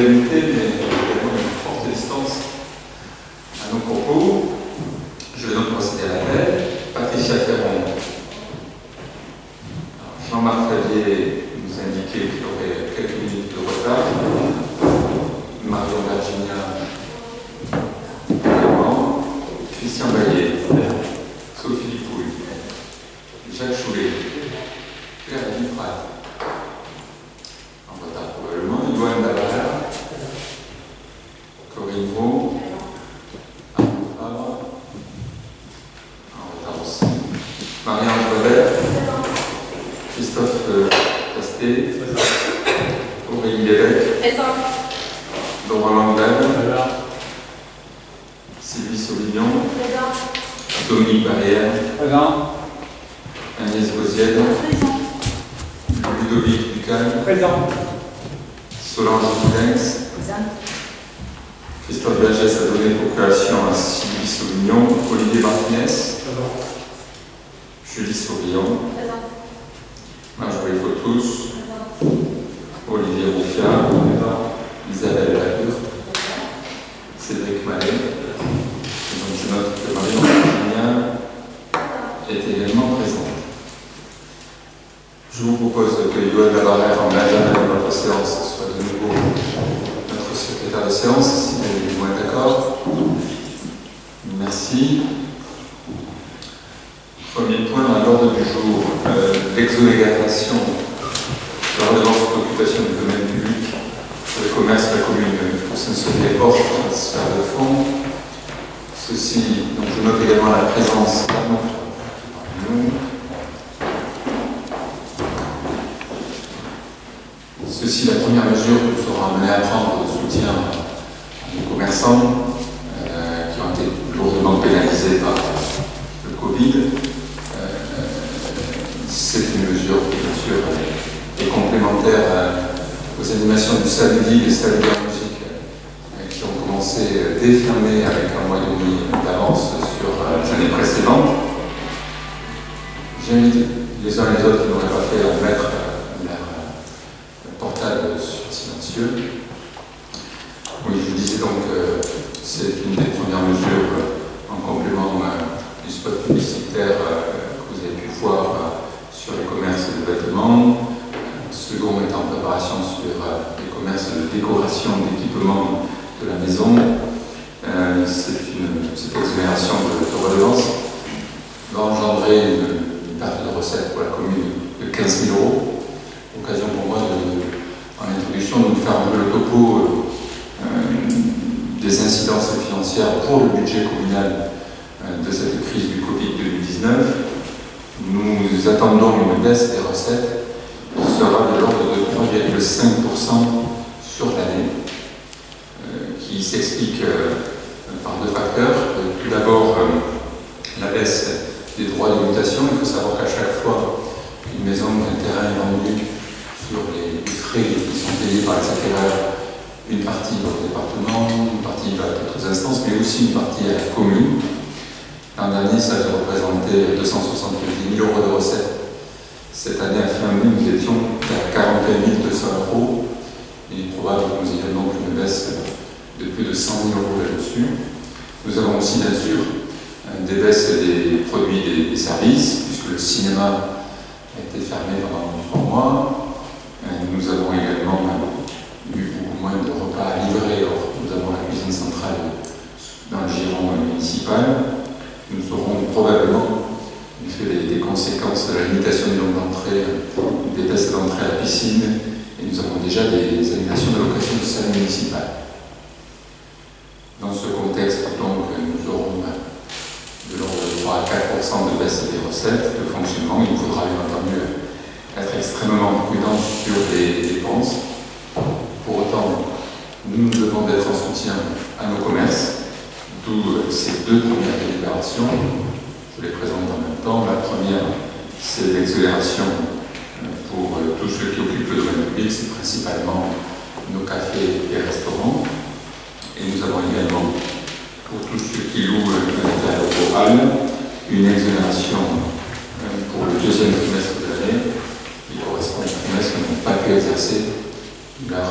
solennité, mais également une forte distance à nos propos. Je vais donc procéder à l'appel. Patricia Ferron. Jean-Marc Favier nous a indiqué qu'il aurait quelques minutes de retard. Marion Virginia également. Christian Baillet. Sophie Pouille. Jacques Choulet. Claire Duprat. En retard probablement. Yoann Davala. Corinne Vaux. Arnaud Fabre. En retard aussi. Marie-Ange Weber. Christophe Tasté. Aurélie Lévesque. Laurent Langdal. Sylvie Sauvignon. Dominique Barrière. Agnès Gosienne. Ludovic Ducal. Solange Boudens. Christophe Bergès a donné procréation à Sylvie Sauvignon. Olivier Martinez. Julie Sauvillon. Marjorie Fautus. Olivier Roufiard. Isabelle Lacure. Cédric Mallet. Et donc je note que Marion Virginia est également présente. Je vous propose que Yoann Labarère, en agenda de notre séance, soit de nouveau notre secrétaire de séance, si vous êtes d'accord. Merci. Premier point dans l'ordre du jour, l'exonération de la redevance d'occupation du domaine public pour le commerce de la commune pour Saint-Sauveur transfert de fonds. Ceci, donc je note également la présence Ceci, la première mesure que nous serons amenés à prendre de soutien à nos commerçants qui ont été lourdement pénalisés par le Covid. C'est une mesure qui, bien sûr, est complémentaire aux animations du samedi et samedi musique qui ont commencé dès fin mai avec un mois et demi d'avance sur les années précédentes. J'invite les uns et les autres qui n'auraient pas fait à mettre leur portable sur silencieux. Oui, je vous disais donc que c'est une des premières mesures en complément du spot publicitaire que vous avez pu voir sur les commerces de vêtements. Second est en préparation sur les commerces de décoration d'équipements de la maison. Cette exonération de redevance va engendrer une perte de recettes pour la commune de 15 000 €. Occasion pour moi, en introduction, de nous faire un peu le topo des incidences financières pour le budget communal de cette crise du Covid-19. Nous attendons une baisse des recettes qui sera de l'ordre de 3,5% sur l'année, qui s'explique par deux facteurs. Tout d'abord, la baisse des droits de mutation. Il faut savoir qu'à chaque fois qu'une maison ou un terrain est vendu, sur les frais qui sont payés par les acquéreurs, une partie va au département, une partie va à d'autres instances, mais aussi une partie à la commune. L'an dernier, ça avait représenté 270 000 € de recettes. Cette année, à fin mai, nous étions à 41 200 €. Il est probable que nous ayons donc une baisse de plus de 100 000 € là-dessus. Nous avons aussi, bien sûr, des baisses des produits des services, puisque le cinéma a été fermé pendant 3 mois. Nous avons également eu beaucoup moins de repas à livrer. Or, nous avons la cuisine centrale dans le giron municipal. Nous aurons probablement, du fait des conséquences de la limitation du nombre d'entrées, des baisses d'entrée à la piscine, et nous avons déjà des annulations de location de salle municipale. Dans ce contexte, donc, nous aurons de l'ordre de 3 à 4% de baisse des recettes de fonctionnement. Il nous faudra bien entendu être extrêmement prudent sur les dépenses. Pour autant, nous devons être en soutien à nos commerces, d'où ces deux premières délibérations. Je les présente en même temps. La première, c'est l'exonération pour tous ceux qui occupent le domaine public, c'est principalement nos cafés et restaurants. Et nous avons également, pour tous ceux qui louent un matériel oral, une exonération pour le deuxième trimestre de l'année, qui correspond au trimestre qui n'ont pas pu exercer leur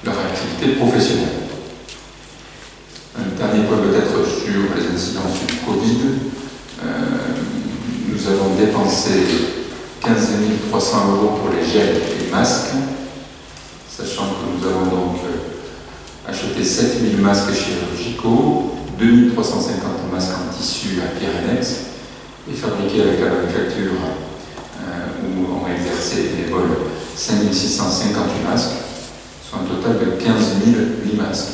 leur activité professionnelle. Un dernier point peut-être sur les incidences du Covid. Nous avons dépensé 15 300 € pour les gels et les masques, sachant que nous avons donc acheté 7 000 masques chirurgicaux, 2 350 masques en tissu à Pyrénées et fabriqués avec la manufacture où ont exercé les bénévoles 5 658 masques, soit un total de 15 008 masques.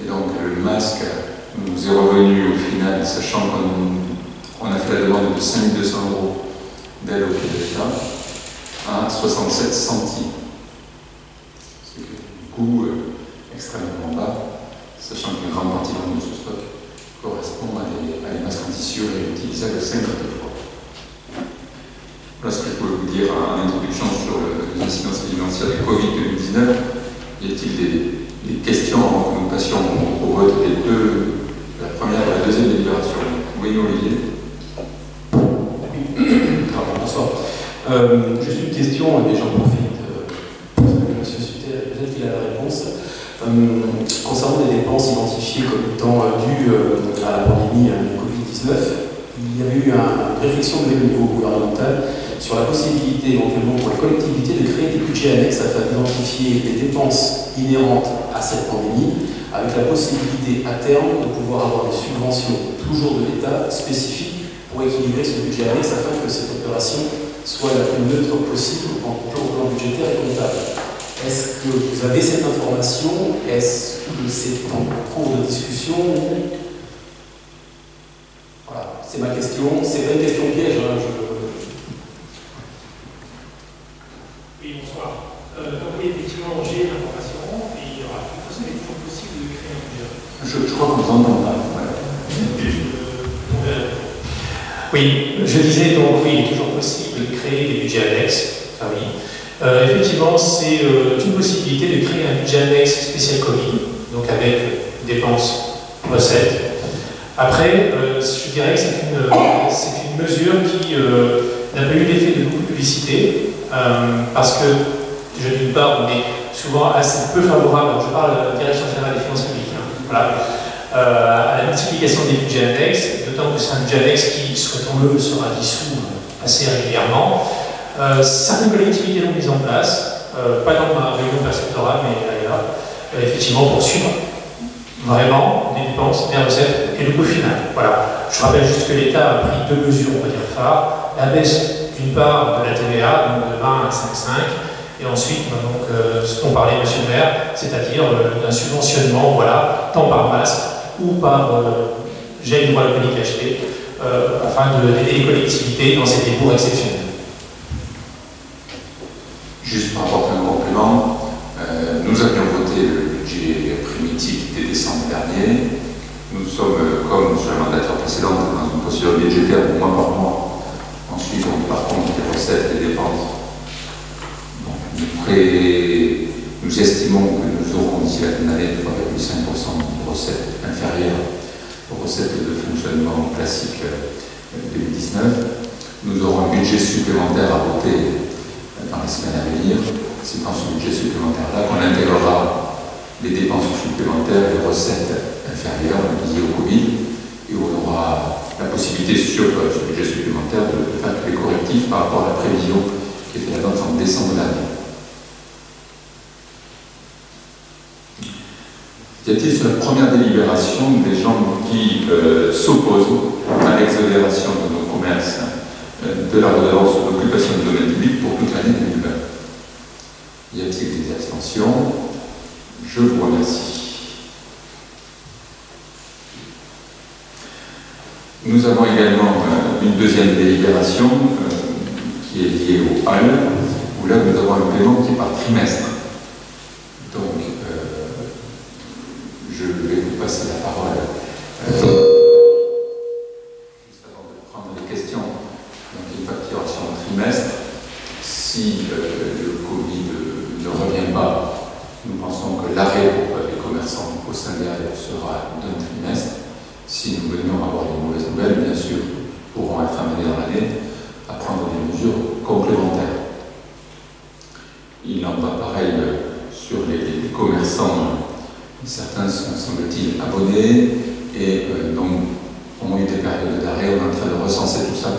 Et donc le masque nous est revenu au final, sachant qu'on a fait la demande de 5 200 € d'aide au pied de l'État, à 67 centimes. C'est un coût extrêmement bas, sachant qu'une grande partie de ce stock correspond à des masques en tissu réutilisables 50 fois. Voilà ce que je pouvais vous dire en introduction sur les incidences financières du Covid-2019. Y a-t-il des questions avant que nous passions au vote des deux, la première et la deuxième délibération? Oui, Olivier. Bonsoir. Juste une question, et j'en profite, M. Sutter, peut-être qu'il a la réponse. Concernant les dépenses identifiées comme étant dues à la pandémie du Covid-19, il y avait eu une réflexion de niveau gouvernemental sur la possibilité éventuellement pour les collectivités de créer des budgets annexes afin d'identifier les dépenses inhérentes à cette pandémie, avec la possibilité à terme de pouvoir avoir des subventions toujours de l'État spécifiques pour équilibrer ce budget annexe afin que cette opération soit la plus neutre possible au plan budgétaire et comptable. Est-ce que vous avez cette information? Est-ce que c'est en cours de discussion? Voilà, c'est ma question. C'est pas une question piège. Hein, Oui, bonsoir. Donc oui, effectivement, j'ai l'information et il y aura de toute façon, il est toujours possible de créer un budget. Je crois qu'on vous entend pas. Oui, je disais donc oui, il est toujours possible de créer des budgets annexes. Ah oui. Effectivement, c'est une possibilité de créer un budget annexe spécial Covid, donc avec dépenses, recettes. Après, je dirais que c'est une mesure qui n'a pas eu l'effet de beaucoup de publicité, parce que, je d'une part, on est souvent assez peu favorable, je parle de la Direction générale des finances publiques, hein, voilà, à la multiplication des budgets annexes, d'autant que c'est un budget annexe qui, souhaitons-le, sera dissous assez régulièrement. Certaines collectivités l'ont mis en place, pas dans ma réunion perceptorale, mais ailleurs, effectivement, pour suivre vraiment des dépenses, des recettes et le coût final. Voilà. Je rappelle juste que l'État a pris deux mesures, on va dire, phares. La baisse, d'une part, de la TVA, donc de 20 à 5,5, et ensuite, donc, ce dont parlait M. le maire, c'est-à-dire d'un subventionnement, voilà, tant par masque ou par gel hydroalcoolique acheté, afin d'aider les collectivités dans ces débours exceptionnels. Juste pour apporter un complément, nous avions voté le budget primitif dès décembre dernier. Nous sommes, comme sur la mandature précédente, dans une procédure budgétaire mois par mois, en suivant par contre les recettes et les dépenses. Donc, nous estimons que nous aurons d'ici la fin d'année 3,5% de recettes inférieures aux recettes de fonctionnement classique 2019. Nous aurons un budget supplémentaire à voter dans les semaines à venir. C'est dans ce budget supplémentaire-là qu'on intégrera les dépenses supplémentaires et les recettes inférieures liées au Covid, et on aura la possibilité sur ce budget supplémentaire de faire tous les correctifs par rapport à la prévision qui était la nôtre en décembre dernier. Y a-t-il sur la première délibération des gens qui s'opposent à l'exonération de nos commerces de la redevance d'occupation du domaine public pour toute l'année 2020? Y a-t-il des abstentions? Je vous remercie. Nous avons également une deuxième délibération qui est liée au HAL, où là nous avons un paiement qui est par trimestre. Donc, je vais vous passer la parole. Juste avant de prendre les questions, donc une facturation au trimestre. Si le Covid ne revient pas, nous pensons que l'arrêt pour les commerçants au sein des halles sera d'un trimestre. Si nous venions à avoir des mauvaises nouvelles, bien sûr, nous pourrons être amenés dans l'année à prendre des mesures complémentaires. Il en va pareil sur les commerçants, certains sont, semble-t-il, abonnés et donc ont eu des périodes d'arrêt. On est en train de recenser tout ça.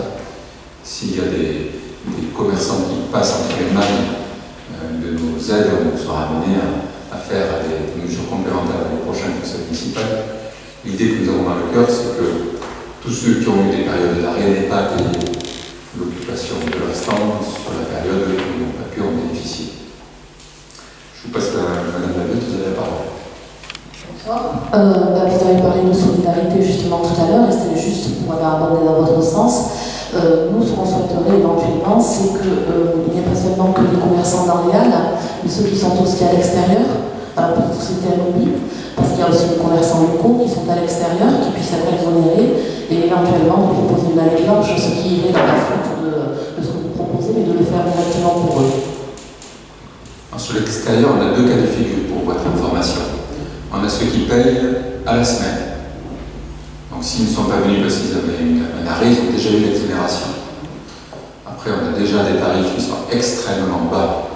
S'il y a des commerçants qui passent entre les mailles de nos aides, on sera amené à faire des mesures complémentaires dans les prochains conseils municipaux. L'idée que nous avons dans le cœur, c'est que tous ceux qui ont eu des périodes d'arrêt n'aient pas payé l'occupation de leur stand sur la période où ils n'ont pas pu en bénéficier. Je vous passe à Madame Labutte, vous avez la parole. Bonsoir. Vous avez parlé de solidarité justement tout à l'heure, et c'est juste pour aborder dans votre sens. Nous, ce qu'on souhaiterait éventuellement, c'est qu'il n'y ait pas seulement que les commerçants dans les halles, mais ceux qui sont aussi à l'extérieur, pour c'était un lobby, parce qu'il y a aussi des commerçants locaux qui sont à l'extérieur, qui puissent être exonérés, et éventuellement de proposer une allée blanche, ce qui irait dans la suite de ce que vous proposez, mais de le faire directement pour eux. Alors, sur l'extérieur, on a deux cas de figure pour votre information. On a ceux qui payent à la semaine. Donc s'ils ne sont pas venus parce qu'ils avaient un arrêt, ils ont déjà eu l'exonération. Après, on a déjà des tarifs qui sont extrêmement bas,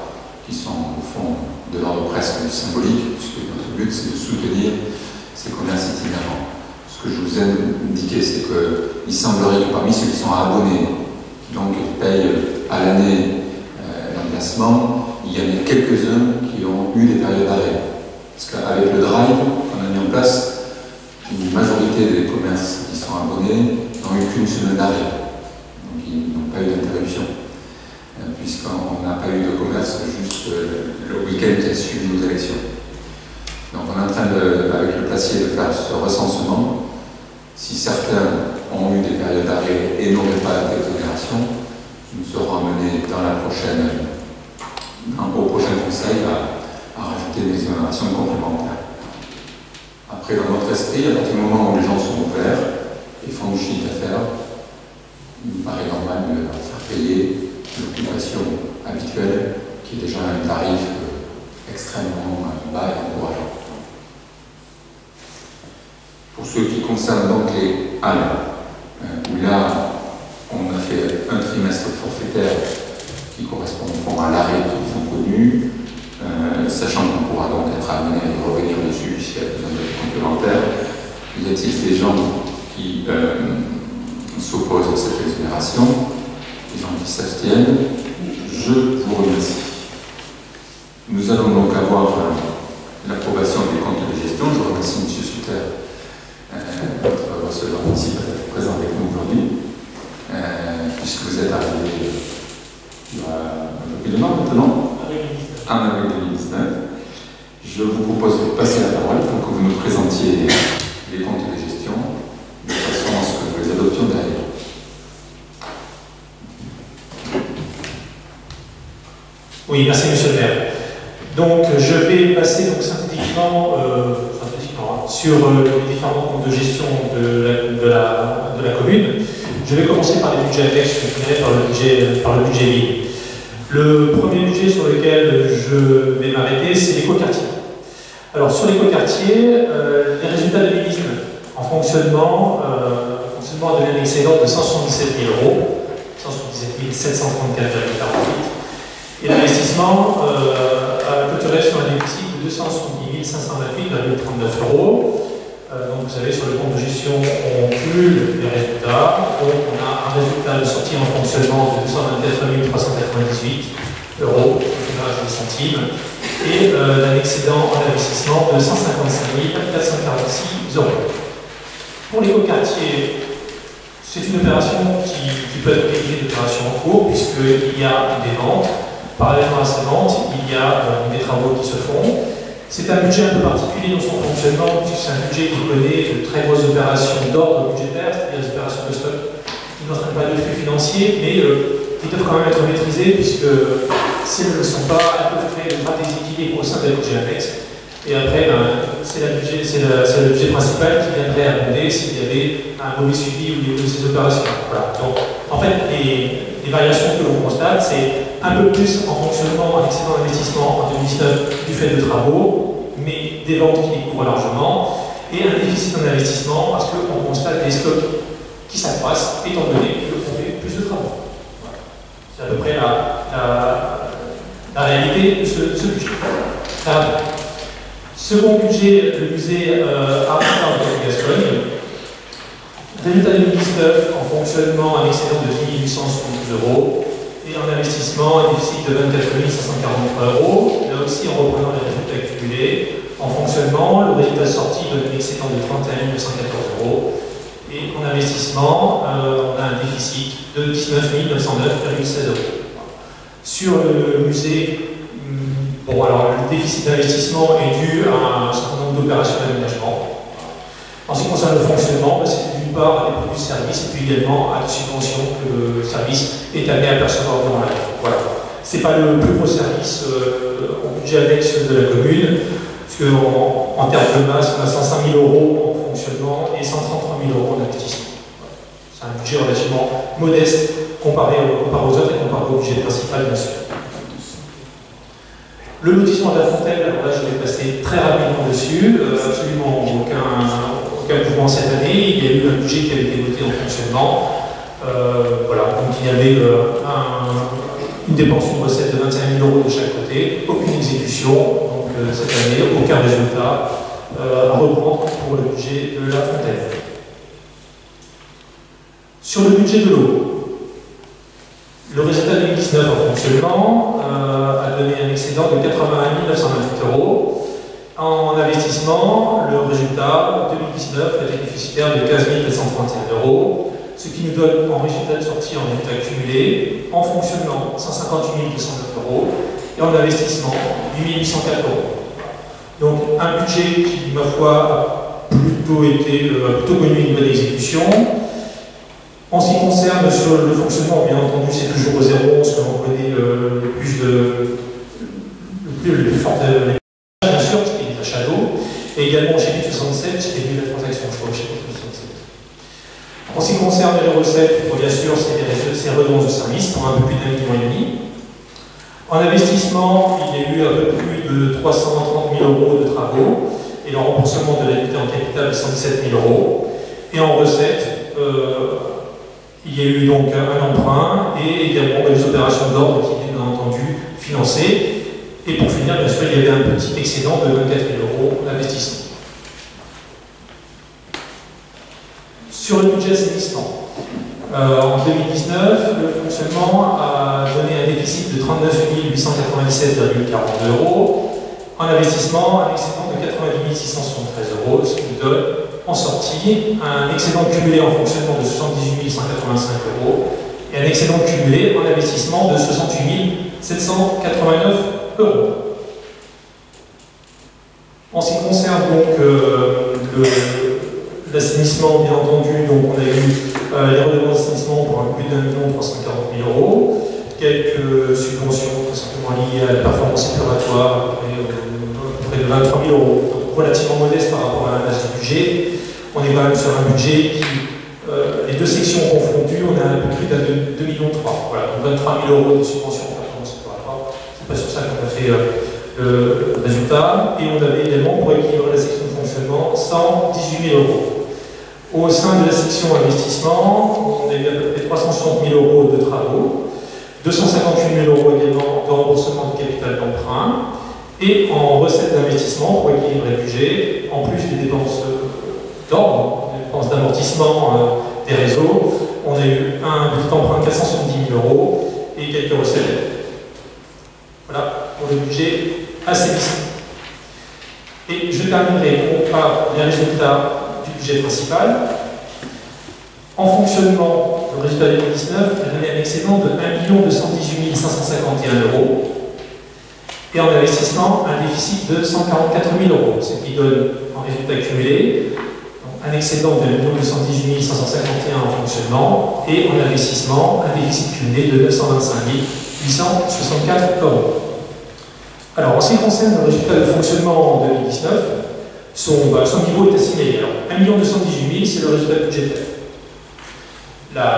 qui sont au fond de l'ordre presque symbolique, puisque notre but c'est de soutenir ces commerces itinérants. Ce que je vous ai indiqué, c'est qu'il semblerait que parmi ceux qui sont abonnés, donc qui payent à l'année l'emplacement, il y en a quelques-uns qui ont eu des périodes d'arrêt. Parce qu'avec le drive qu'on a mis en place, une majorité des commerces qui sont abonnés n'ont eu qu'une semaine d'arrêt. Donc ils n'ont pas eu d'interruption. Puisqu'on n'a pas eu de commerce juste le week-end qui a suivi nos élections. Donc on est en train, avec le placier, de faire ce recensement. Si certains ont eu des périodes d'arrêt et n'auraient pas d'exonération, nous serons amenés au prochain conseil à rajouter des exonérations complémentaires. Après, dans notre esprit, à partir du moment où les gens sont ouverts et font du chiffre d'affaires, il me paraît normal de leur faire payer l'occupation habituelle, qui est déjà un tarif extrêmement bas et encourageant. Pour ce qui concerne donc les halles, où là, on a fait un trimestre forfaitaire qui correspond à l'arrêt qu'ils ont connu, sachant qu'on pourra donc être amené à y revenir dessus s'il y a besoin de complémentaires. Y a-t-il des gens qui s'opposent à cette exonération, des gens qui s'abstiennent? Je vous remercie. Nous allons donc avoir l'approbation des comptes de gestion. Je remercie M. Sutter, notre receveur municipal, d'être présent avec nous aujourd'hui, puisque vous êtes arrivé il y a un peu plus de mois maintenant, en avril 2019. Je vous propose de passer la parole pour que vous nous présentiez les comptes de gestion de façon à ce que nous les adoptions derrière. Oui, merci Monsieur le maire. Donc je vais passer donc, synthétiquement sur les différents comptes de gestion de la commune. Je vais commencer par les budgets annexes, je finirai par le budget vide. Le premier budget sur lequel je vais m'arrêter, c'est l'écoquartier. Alors sur l'écoquartier, les résultats 2019 en fonctionnement a donné un excédent de 177 000 €, 177 734,48 €. Et l'investissement a clôturé sur un déficit de 270 528,39 €. Donc vous savez, sur le compte de gestion, on cumule les résultats. Donc on a un résultat de sortie en fonctionnement de 224 398 €, centimes, et un excédent en investissement de 155 446 €. Pour l'écoquartier, c'est une opération qui peut être qualifiée d'opération en cours, puisqu'il y a des ventes. Parallèlement à ces ventes, il y a des travaux qui se font. C'est un budget un peu particulier dans son fonctionnement, puisque c'est un budget qui connaît de très grosses opérations d'ordre budgétaire, c'est-à-dire des opérations de stock qui n'entraînent pas de flux financiers, mais qui doivent quand même être maîtrisées, puisque si elles ne le sont pas, elles peuvent créer des déséquilibres au sein des budgets annexes. Et après, c'est le budget principal qui viendrait abonder s'il y avait un mauvais suivi au niveau de ces opérations. Voilà. Donc, en fait, les variations que l'on constate, c'est un peu plus en fonctionnement, en excédent d'investissement en 2019 du fait de travaux, mais des ventes qui les couvrent largement, et un déficit en investissement parce qu'on constate des stocks qui s'accroissent, étant donné qu'on fait plus de travaux. Voilà. C'est à peu près la réalité de ce budget. Second budget, le musée Art de Gascogne. Résultat 2019, en fonctionnement, un excédent de 10 872 €. Et en investissement, un déficit de 24 543 €. Là aussi, en reprenant les résultats cumulés. En fonctionnement, le résultat sorti donne un excédent de 31 914 €. Et en investissement, on a un déficit de 19 909,16 €. Sur le musée, bon, alors le déficit d'investissement est dû à un certain nombre d'opérations d'aménagement. En ce qui concerne le fonctionnement, c'est d'une part des produits de service et puis également à des subventions que le service est amené à percevoir durant l'année. Voilà. Ce n'est pas le plus gros service au budget annexe de la commune, puisque en termes de masse, on a 105 000 € en fonctionnement et 133 000 € en investissement. C'est un budget relativement modeste comparé aux autres et comparé au budget principal, bien sûr. Le lotissement de la Fontaine, alors là je vais passer très rapidement dessus, absolument aucun mouvement cette année. Il y a eu un budget qui a été voté en fonctionnement. Voilà, donc il y avait une dépense, une recette de 25 000 € de chaque côté, aucune exécution, donc cette année, aucun résultat à reprendre pour le budget de la Fontaine. Sur le budget de l'eau, le résultat 2019 en fonctionnement a donné un excédent de 81 928 €. En investissement, le résultat 2019 était déficitaire de 15 431 €, ce qui nous donne en résultat de sortie en résultat cumulé, en fonctionnement 158 209 € et en investissement 8 804 €. Donc un budget qui, ma foi, a plutôt connu une bonne exécution. En ce qui concerne sur le fonctionnement, bien entendu, c'est toujours au 0,11 que l'on connaît le plus fort de bien sûr, c'était les achats d'eau, et également au chapitre 67, c'était lui la transaction, je crois, au chapitre 67. En ce qui concerne les recettes, bien sûr, c'est redevances de service pour un peu plus d'1,5 million. En investissement, il y a eu un peu plus de 330 000 € de travaux, et le remboursement de l'unité en capital de 117 000 €. Et en recettes, il y a eu donc un emprunt et également des opérations d'ordre qui étaient bien entendu financées. Et pour finir, bien sûr, il y avait un petit excédent de 24 000 € d'investissement. Sur le budget assainissement, en 2019, le fonctionnement a donné un déficit de 39 897,42 €. En investissement, un excédent de 90 673 €, ce qui nous donne en sortie un excédent cumulé en fonctionnement de 78 185 € et un excédent cumulé en investissement de 68 789 €. En ce qui concerne donc l'assainissement, bien entendu, donc on a eu les redevances d'assainissement pour un plus d'1 340 000 €, quelques subventions tout simplement liées à la performance exploratoire, près de 23 000 €, donc relativement modeste par rapport à la base du budget. On est quand même sur un budget qui, les deux sections confondues, on a un peu plus de 2,3 millions. Voilà, donc 23 000 € de subvention en performance exploratoire. C'est pas sur ça qu'on a fait le résultat. Et on avait également, pour équilibrer la section de fonctionnement, 118 000 €. Au sein de la section investissement, on a eu à peu près 360 000 € de travaux, 258 000 € également de remboursement du capital d'emprunt, et en recettes d'investissement, pour équilibrer le budget, en plus des dépenses d'ordre, des dépenses d'amortissement des réseaux, on a eu un petit emprunt de 470 000 € et quelques recettes. Voilà pour le budget assainissement. Et je terminerai par les résultats du budget principal. En fonctionnement, le résultat 2019 a donné un excédent de 1 218 551 €. Et en investissement, un déficit de 144 000 €, ce qui donne en résultat cumulé un excédent de 1 218 551 € en fonctionnement et en investissement, un déficit cumulé de 925 864 €. Alors, en ce qui concerne le résultat de fonctionnement en 2019, son niveau est assimilé. Alors, 1 218 000, c'est le résultat budgétaire.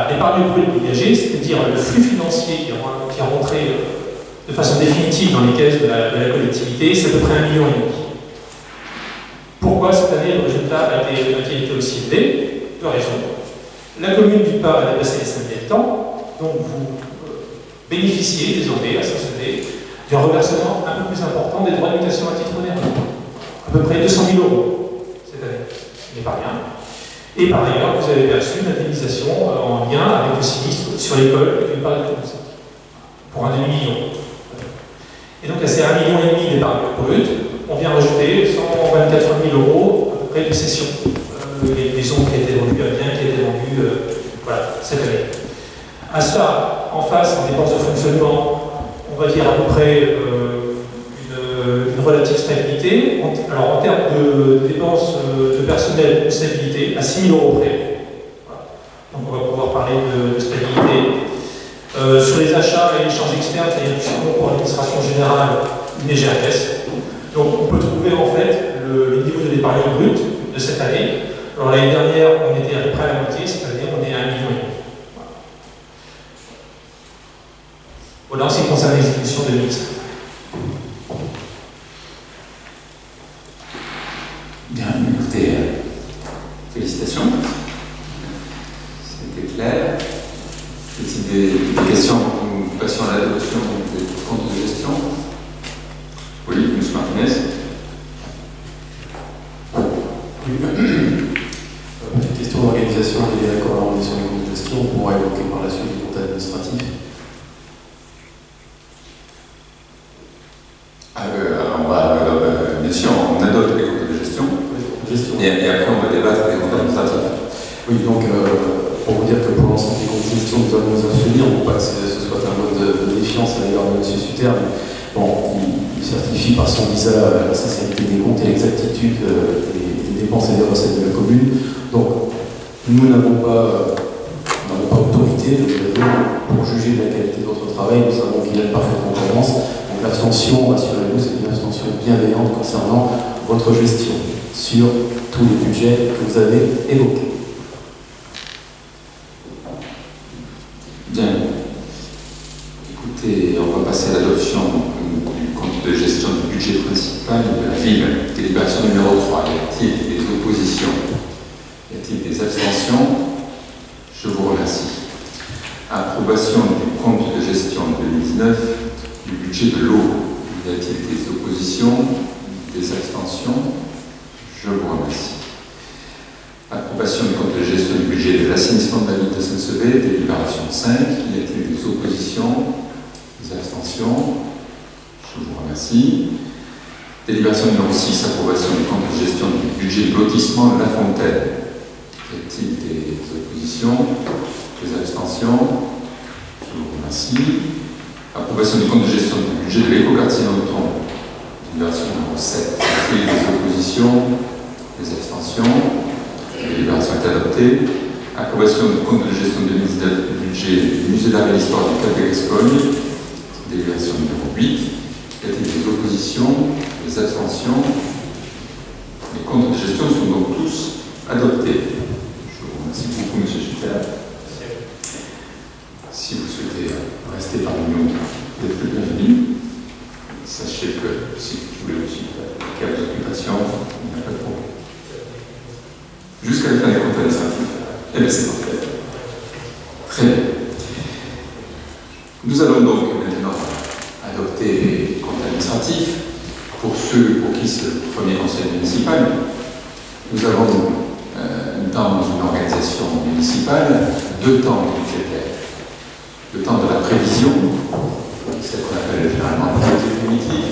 L'épargne brute dégagée, c'est-à-dire le flux financier qui est rentré de façon définitive dans les caisses de la collectivité, c'est à peu près 1,5 million. Pourquoi cette année le résultat a-t-il été aussi élevé? Deux raisons. La commune, d'une part, a dépassé les 5 000 habitants, donc vous bénéficiez désormais, à Saint-Sevé, d'un reversement un peu plus important des droits de mutation à titre onéreux. à peu près 200 000 € cette année, ce n'est pas rien. Et par ailleurs, vous avez perçu une indemnisation en lien avec le sinistre sur l'école et l'épargne de Toulouse, pour un demi-million. Et donc à ces 1,5 million d'épargne brute, on vient rajouter 124 000 € à peu près de cession. Les maisons qui ont été vendues, un bien qui a été vendu voilà, cette année. À cela, en face, en dépenses de fonctionnement, on va dire à peu près une relative stabilité. Alors en termes de dépenses de personnel, une stabilité à 6 000 € près. Voilà. Donc on va pouvoir parler de stabilité. Sur les achats et l'échange externe, c'est-à-dire du support pour l'administration générale, une légère baisse. Donc on peut trouver en fait le niveau de l'épargne brute de cette année. Alors l'année dernière, on était à peu près à la moitié, cette année on est à 1,5 million. Voilà en ce qui concerne l'exécution de l'INSEE. Bien, écoutez, félicitations. C'était clair. Des questions, nous passons à l'adoption des comptes de gestion. Oui, M. Martinez. Oui, petite question d'organisation et des accords sur les comptes de gestion, on pourra évoquer par la suite les comptes administratifs. Bien sûr, on adopte les comptes de gestion, et après on va débattre des comptes administratifs. Oui, donc pour vous dire que pour l'ensemble des comptes de gestion, nous allons nous abstenir, non pas que ce soit un mode de défiance à l'égard de M. Sutter, mais bon, il certifie par son visa la sincérité des comptes et l'exactitude des dépenses et des recettes de la commune. Donc, nous n'avons pas autorité pour juger de la qualité de votre travail, nous savons qu'il y a une parfaite concurrence. Donc l'abstention, rassurez-vous, c'est une abstention bienveillante concernant votre gestion sur tous les budgets que vous avez évoqués. Bien. Écoutez, on va passer à l'adoption du compte de gestion du budget principal de la ville. Délibération numéro 3. Y a-t-il des oppositions? Y a-t-il des abstentions? Je vous remercie. Approbation du compte de gestion 2019 du budget de l'eau. Y a-t-il des oppositions? Des abstentions? Je vous remercie. Approbation du compte de gestion du budget de l'assainissement de la ville de Saint-Sevé, délibération 5. Y a-t-il des oppositions? Des abstentions? Je vous remercie. Délibération numéro 6. Approbation du compte de gestion du budget de lotissement de La Fontaine. Y a-t-il des oppositions? Des abstentions? Je vous remercie. Approbation du compte de gestion du budget de l'écoquartier Danton. Délibération numéro 7. Y a-t-il des oppositions? Des abstentions? La délibération est adoptée. Approbation du compte de gestion 2019 du budget du musée d'art et d'histoire du Cap de Gascogne. Délibération numéro 8. Y a-t-il des oppositions? Des abstentions? Les comptes de gestion sont donc tous adoptés. Je vous remercie beaucoup, M. Schiffer. Si vous souhaitez rester parmi nous, vous êtes le bienvenu. Sachez que si vous voulez aussi faire quelques occupations, il n'y a pas de problème. Jusqu'à la fin des comptes administratifs. Eh bien, c'est parfait. Très bien. Nous allons donc maintenant adopter les comptes administratifs. Pour ceux pour qui c'est le premier conseil municipal, nous avons dans une organisation municipale 2 temps budgétaires. Le temps de la prévision, c'est ce qu'on appelle généralement le budget primitif,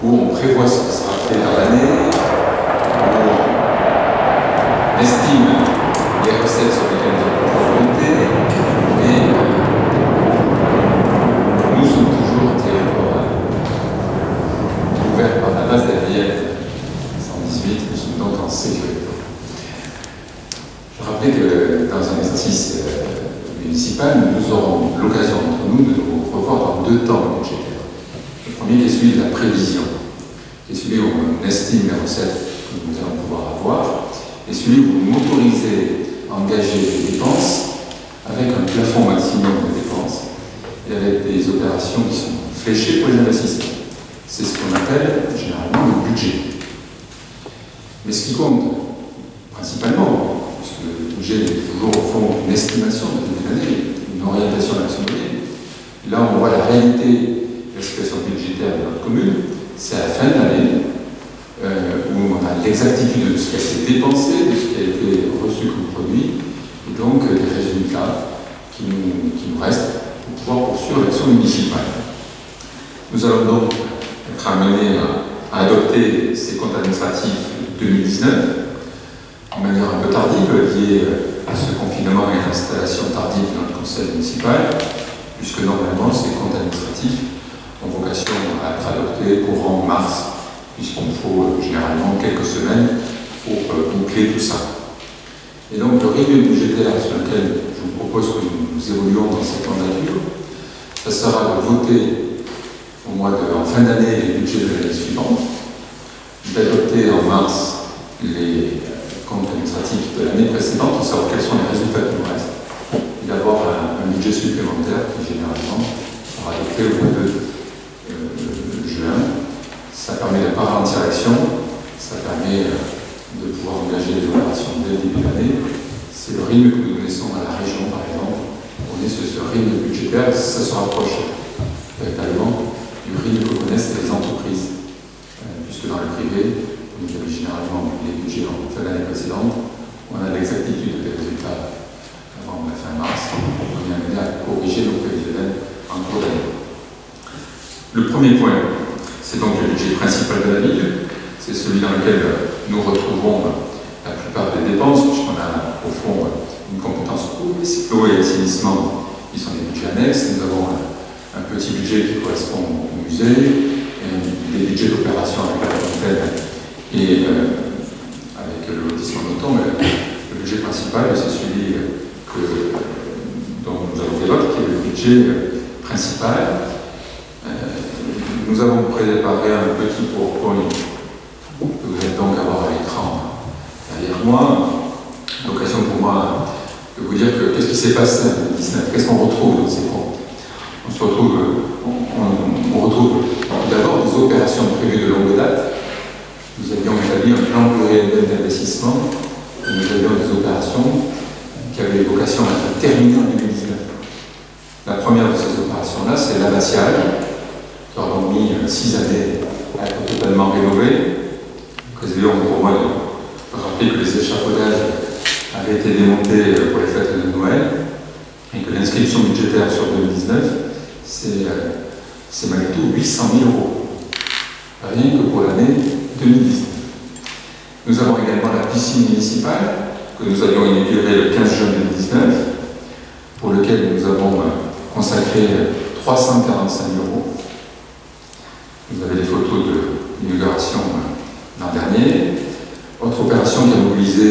où on prévoit ce qui sera fait dans l'année, on estime les recettes sur lesquelles nous allons pouvoir compter, et nous sommes toujours en territoire couvert par la base d'AVF 118, nous sommes donc en sécurité. Je rappelais que dans un exercice municipal, nous aurons l'occasion entre nous de nous revoir dans 2 temps budgétaires. Le premier est celui de la prévision, qui est celui où on estime les recettes que nous allons pouvoir avoir, et celui où vous m'autorisez à engager des dépenses avec un plafond maximum de dépenses et avec des opérations qui sont fléchées pour les investissements. C'est ce qu'on appelle généralement le budget. Mais ce qui compte principalement, puisque le budget est toujours au fond une estimation de début d'année, une orientation de l'action donnée, là on voit la réalité de la situation budgétaire de notre commune, c'est à la fin de l'année l'exactitude de ce qui a été dépensé, de ce qui a été reçu comme produit, et donc des résultats qui nous restent pour pouvoir poursuivre l'action municipale. Nous allons donc être amenés à adopter ces comptes administratifs 2019 de manière un peu tardive, liée à ce confinement et à l'installation tardive de notre conseil municipal, puisque normalement ces comptes administratifs ont vocation à être adoptés courant mars, puisqu'on faut généralement quelques semaines pour boucler tout ça. Et donc le rythme budgétaire sur lequel je vous propose que nous évoluions dans cette mandature, ça sera de voter en fin d'année les budgets de l'année suivante, d'adopter en mars les comptes administratifs de l'année précédente pour savoir quels sont les résultats qui nous restent, et d'avoir un budget supplémentaire qui généralement sera adopté au mois de juin. Ça permet de ne pas ralentir l'action, ça permet de pouvoir engager les opérations dès le début de l'année. C'est le rythme que nous connaissons à la région, par exemple. On est sur ce rythme budgétaire, ça se rapproche véritablement du rythme que connaissent les entreprises. Puisque dans le privé, on avait généralement les budgets en fin d'année précédente, on a l'exactitude des résultats avant la fin mars, on est amené à corriger nos prévisionnels en cours d'année. Le premier point, c'est donc le budget principal de la ville, c'est celui dans lequel nous retrouvons la plupart des dépenses, puisqu'on a au fond une compétence eau et assainissement qui sont des budgets annexes. Nous avons un petit budget qui correspond au musée, des budgets d'opération avec la fontaine et avec le lotissement d'automne. Le budget principal, c'est celui dont nous avons débattu, qui est le budget principal. Nous avons préparé un petit PowerPoint que vous allez donc avoir à l'écran derrière moi. L'occasion pour moi de vous dire que qu'est-ce qui s'est passé en 2019, qu'est-ce qu'on retrouve dans ces comptes. On retrouve d'abord des opérations prévues de longue date. Nous avions établi un plan pluriannuel d'investissement et nous avions des opérations qui avaient vocation à être terminées en 2019. La première de ces opérations-là, c'est l'abbatiale, qui aura donc mis 6 années à être totalement rénovée. L'occasion pour moi de rappeler que les échafaudages avaient été démontés pour les fêtes de Noël et que l'inscription budgétaire sur 2019, c'est malgré tout 800 000 €, rien que pour l'année 2019. Nous avons également la piscine municipale que nous avions inaugurée le 15 juin 2019, pour lequel nous avons consacré 345 €. Vous avez les photos de l'inauguration l'an dernier. Autre opération qui a mobilisé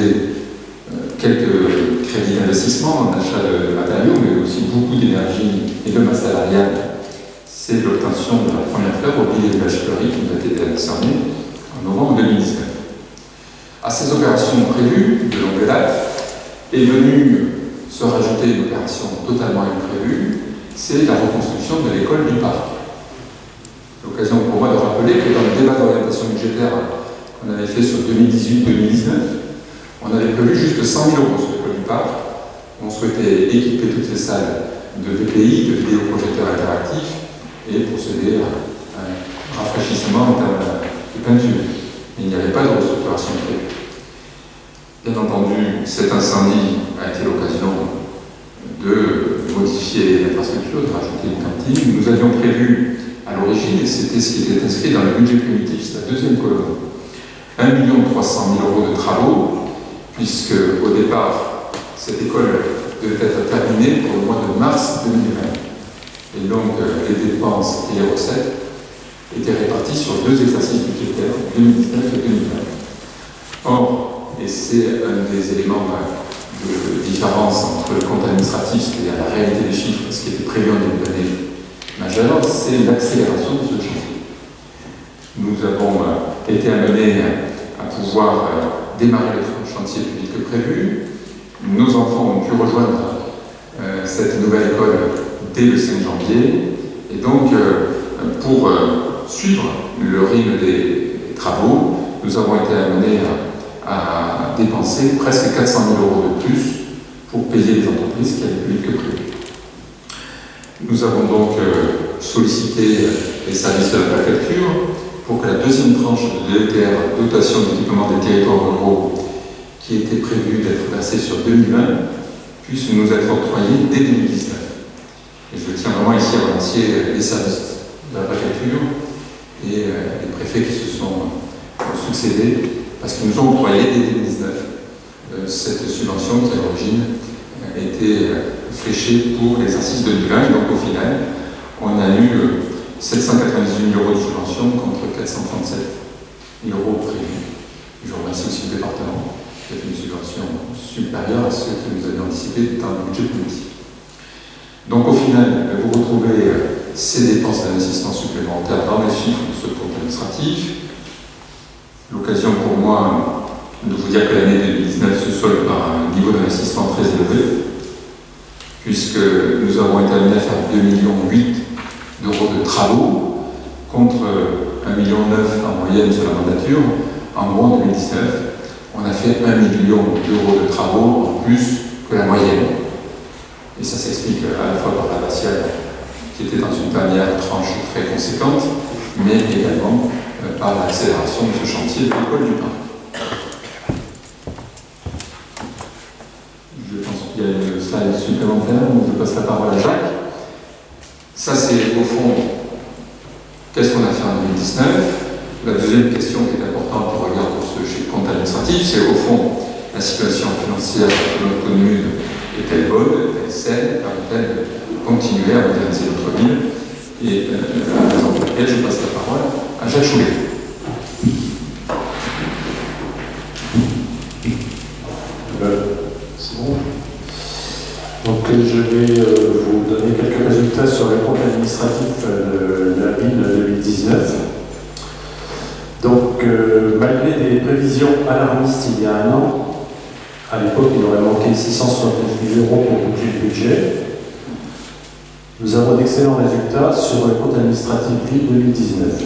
quelques crédits d'investissement en achat de matériaux, mais aussi beaucoup d'énergie et de masse salariale, c'est l'obtention de la première fleur au billet de Vache-Fleurie qui nous a été décernée en novembre 2019. À ces opérations prévues de longue date est venue se rajouter une opération totalement imprévue, c'est la reconstruction de l'école du parc. L'occasion pour moi de rappeler que dans le débat d'orientation budgétaire qu'on avait fait sur 2018-2019, on avait prévu juste 100 000 € sur l'école du parc. On souhaitait équiper toutes ces salles de VPI, de vidéoprojecteurs interactifs, et procéder à un rafraîchissement en termes de peinture. Mais il n'y avait pas de restructuration prévue. Bien entendu, cet incendie a été l'occasion de modifier l'infrastructure, de rajouter une cantine. Nous avions prévu à l'origine, et c'était ce qui était inscrit dans le budget primitif, c'est la deuxième colonne, 1 300 000 € de travaux, puisque au départ, cette école devait être terminée pour le mois de mars 2020. Et donc, les dépenses et les recettes étaient réparties sur 2 exercices budgétaires, 2019 et 2020. Or, et c'est un des éléments de différence entre le compte administratif, c'est-à-dire la réalité des chiffres, ce qui était prévu en début d'année majeure, c'est l'accélération de ce chantier. Nous avons été amenés à pouvoir démarrer le chantier plus vite que prévu. Nos enfants ont pu rejoindre cette nouvelle école dès le 5 janvier. Et donc, pour suivre le rythme des travaux, nous avons été amenés à dépenser presque 400 000 € de plus pour payer les entreprises qui allaient plus vite que prévu. Nous avons donc sollicité les services de la préfecture pour que la deuxième tranche de DETR, dotation d'équipement des territoires ruraux, qui était prévue d'être versée sur 2020, puisse nous être octroyée dès 2019. Et je tiens vraiment ici à remercier les services de la préfecture et les préfets qui se sont succédés, parce qu'ils nous ont octroyé dès 2019 cette subvention qui à l'origine était fléchée pour l'exercice 2020. Et donc au final, on a eu 798 000 € de subvention contre 437 000 € prévus. Je remercie aussi le département qui a fait une subvention supérieure à ce que nous avions anticipé dans le budget public. Donc au final, vous retrouvez ces dépenses d'investissement supplémentaires dans les chiffres de ce compte administratif. L'occasion pour moi de vous dire que l'année 2019 se solde par un niveau d'investissement très élevé, puisque nous avons été amenés à faire 2,8 millions d'euros de travaux contre 1,9 million en moyenne sur la mandature. En gros, en 2019, on a fait 1 million d'euros de travaux en plus que la moyenne. Et ça s'explique à la fois par l'abbatiale qui était dans une dernière tranche très conséquente, mais également par l'accélération de ce chantier de l'école du Parc. Je pense qu'il y a une slide supplémentaire, donc je passe la parole à Jacques. Ça, c'est au fond, qu'est-ce qu'on a fait en 2019? La deuxième question qui est importante pour regarder ce compte administratif, c'est au fond, la situation financière de notre commune est-elle bonne, est-elle saine, permet-elle de continuer à moderniser notre ville? Et à la raison pour laquelle je passe la parole à Jacques Choulet. C'est bon. Donc je vais vous donner quelques résultats sur le compte administratif de la ville 2019. Donc malgré des prévisions alarmistes il y a un an, à l'époque il aurait manqué 669 000 € pour boucler le budget, nous avons d'excellents résultats sur le compte administratif ville 2019.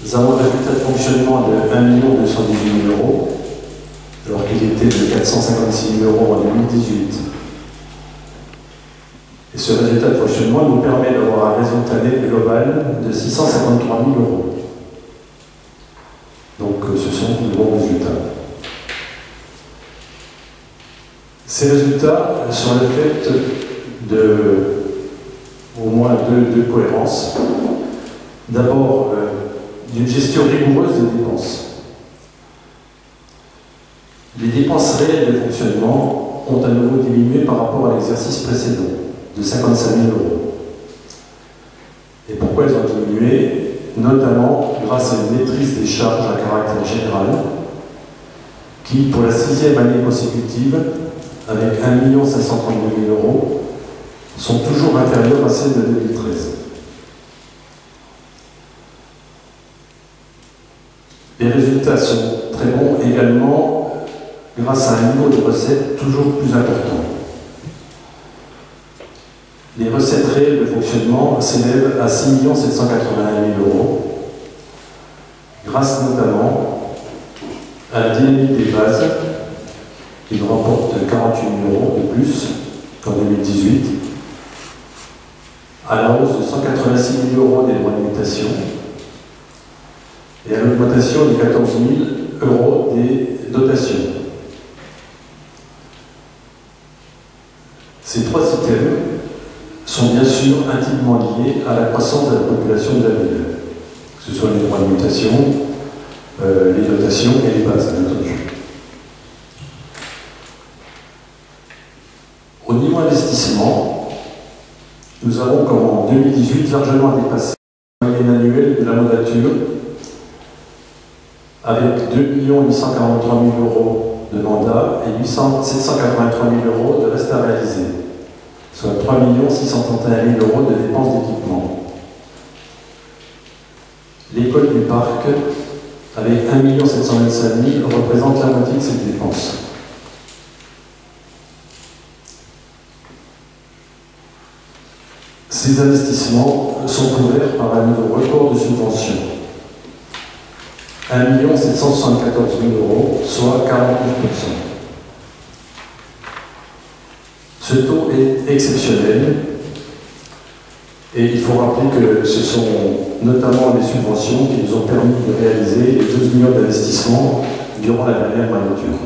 Nous avons un résultat de fonctionnement de 1 218 000 €, alors qu'il était de 456 000 € en 2018. Et ce résultat de fonctionnement nous permet d'avoir un résultat net global de 653 000 €. Donc ce sont de bons résultats. Ces résultats sont le fait de au moins deux cohérences. D'abord, d'une gestion rigoureuse des dépenses. Les dépenses réelles de fonctionnement ont à nouveau diminué par rapport à l'exercice précédent, de 55 000 €. Et pourquoi elles ont diminué? Notamment grâce à une maîtrise des charges à caractère général, qui, pour la 6e année consécutive, avec 1 532 000 €, sont toujours inférieures à celles de 2013. Les résultats sont très bons également grâce à un niveau de recettes toujours plus important. Les recettes réelles de fonctionnement s'élèvent à 6 781 000 €, grâce notamment à la dynamique des bases, qui nous rapporte 48 000 € de plus qu'en 2018, à la hausse de 186 000 € des droits de mutation, et à l'augmentation de 14 000 € des dotations. Ces trois items sont bien sûr intimement liés à la croissance de la population de la ville, que ce soit les droits de mutation, les dotations et les bases, bien entendu. Au niveau investissement, nous avons, comme en 2018, largement dépassé la moyenne annuelle de la mandature, avec 2 843 000 € de mandat et 783 000 € de reste à réaliser, soit 3 631 000 € de dépenses d'équipement. L'école du Parc, avec 1 725 000 €, représente la moitié de ces dépenses. Ces investissements sont couverts par un nouveau record de subventions. 1 774 000 €, soit 49%. Ce taux est exceptionnel Et il faut rappeler que ce sont notamment les subventions qui nous ont permis de réaliser les 12 millions d'investissements durant la dernière mandature.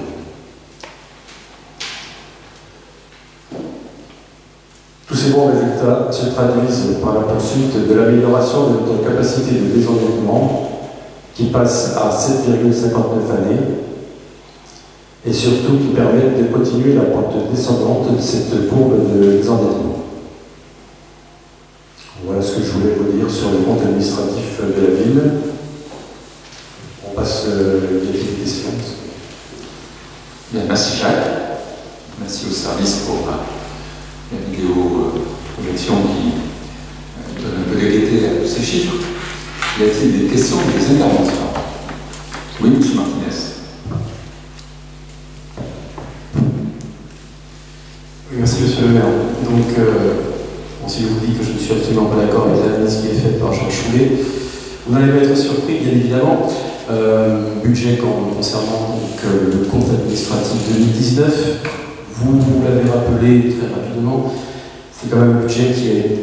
Tous ces bons résultats se traduisent par la poursuite de l'amélioration de notre capacité de désendettement qui passe à 7,59 années et surtout qui permettent de continuer la pente descendante de cette courbe de désendettement. Voilà ce que je voulais vous dire sur les comptes administratifs de la ville. On passe il y a des questions. Bien, merci Jacques. Merci au service pour la vidéo projection qui donne un peu de gaieté à tous ces chiffres. Y a-t-il des questions ou des interventions? Oui, M. Martinez. Merci Monsieur le maire. Donc, si je vous dis que je ne suis absolument pas d'accord avec l'analyse qui est faite par Jean Choulet, vous n'allez pas être surpris, bien évidemment. Budget concernant donc, le compte administratif 2019, vous l'avez rappelé très rapidement, c'est quand même un budget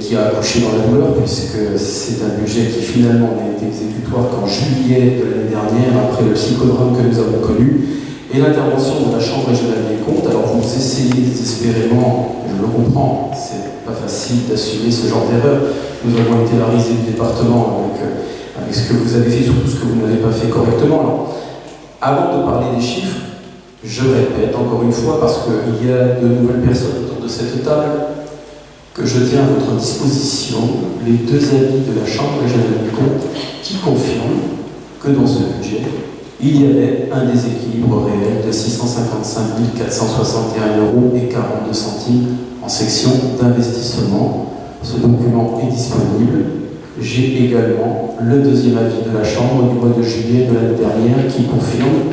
qui a accouché dans la douleur, puisque c'est un budget qui finalement n'a été exécutoire qu'en juillet de l'année dernière, après le psychodrame que nous avons connu, et l'intervention de la Chambre régionale des comptes. Alors vous essayez désespérément, je le comprends, c'est pas facile d'assumer ce genre d'erreur. Nous avons été la risée du département avec ce que vous avez fait, surtout ce que vous n'avez pas fait correctement. Alors, avant de parler des chiffres, je répète encore une fois, parce qu'il y a de nouvelles personnes autour de cette table, que je tiens à votre disposition les deux avis de la Chambre régionale des comptes qui confirment que dans ce budget, il y avait un déséquilibre réel de 655 461 € et 42 centimes en section d'investissement. Ce document est disponible. J'ai également le deuxième avis de la Chambre du mois de juillet de l'année dernière qui confirme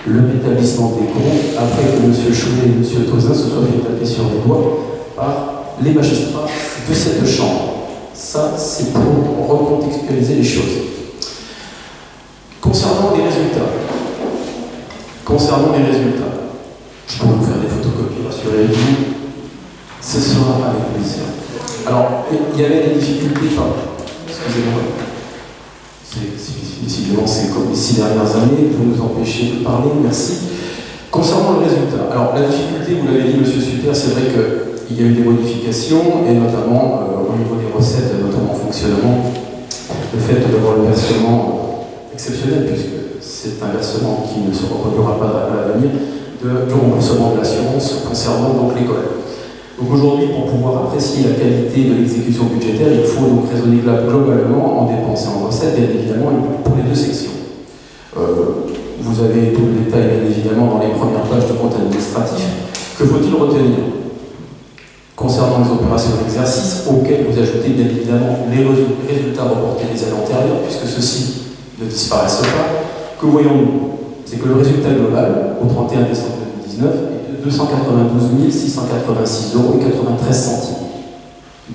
le rétablissement des comptes après que M. Choulet et M. Tauzin se soient fait taper sur les doigts par les magistrats de cette Chambre. Ça, c'est pour recontextualiser les choses. Concernant les résultats, je peux vous faire des photocopies, rassurez-vous, ce sera avec plaisir. Alors, il y avait des difficultés, excusez-moi, décidément, c'est comme les 6 dernières années, vous nous empêchez de parler, merci. Concernant le résultat, alors la difficulté, vous l'avez dit, M. Suter, c'est vrai qu'il y a eu des modifications, et notamment au niveau des recettes, notamment en fonctionnement, le fait d'avoir le versement exceptionnel, puisque c'est un versement qui ne se reproduira pas à l'avenir, du remboursement de l'assurance concernant donc l'école. Donc aujourd'hui, pour pouvoir apprécier la qualité de l'exécution budgétaire, il faut donc raisonner globalement en dépenses et en recettes, bien évidemment, pour les deux sections. Vous avez tout le détail, bien évidemment, dans les premières pages de compte administratif. Que faut-il retenir? Concernant les opérations d'exercice, auxquelles vous ajoutez bien évidemment les résultats reportés des années antérieures, puisque ceux-ci ne disparaissent pas, que voyons-nous? C'est que le résultat global, au 31 décembre 2019, est de 292 686 € et 93 centimes.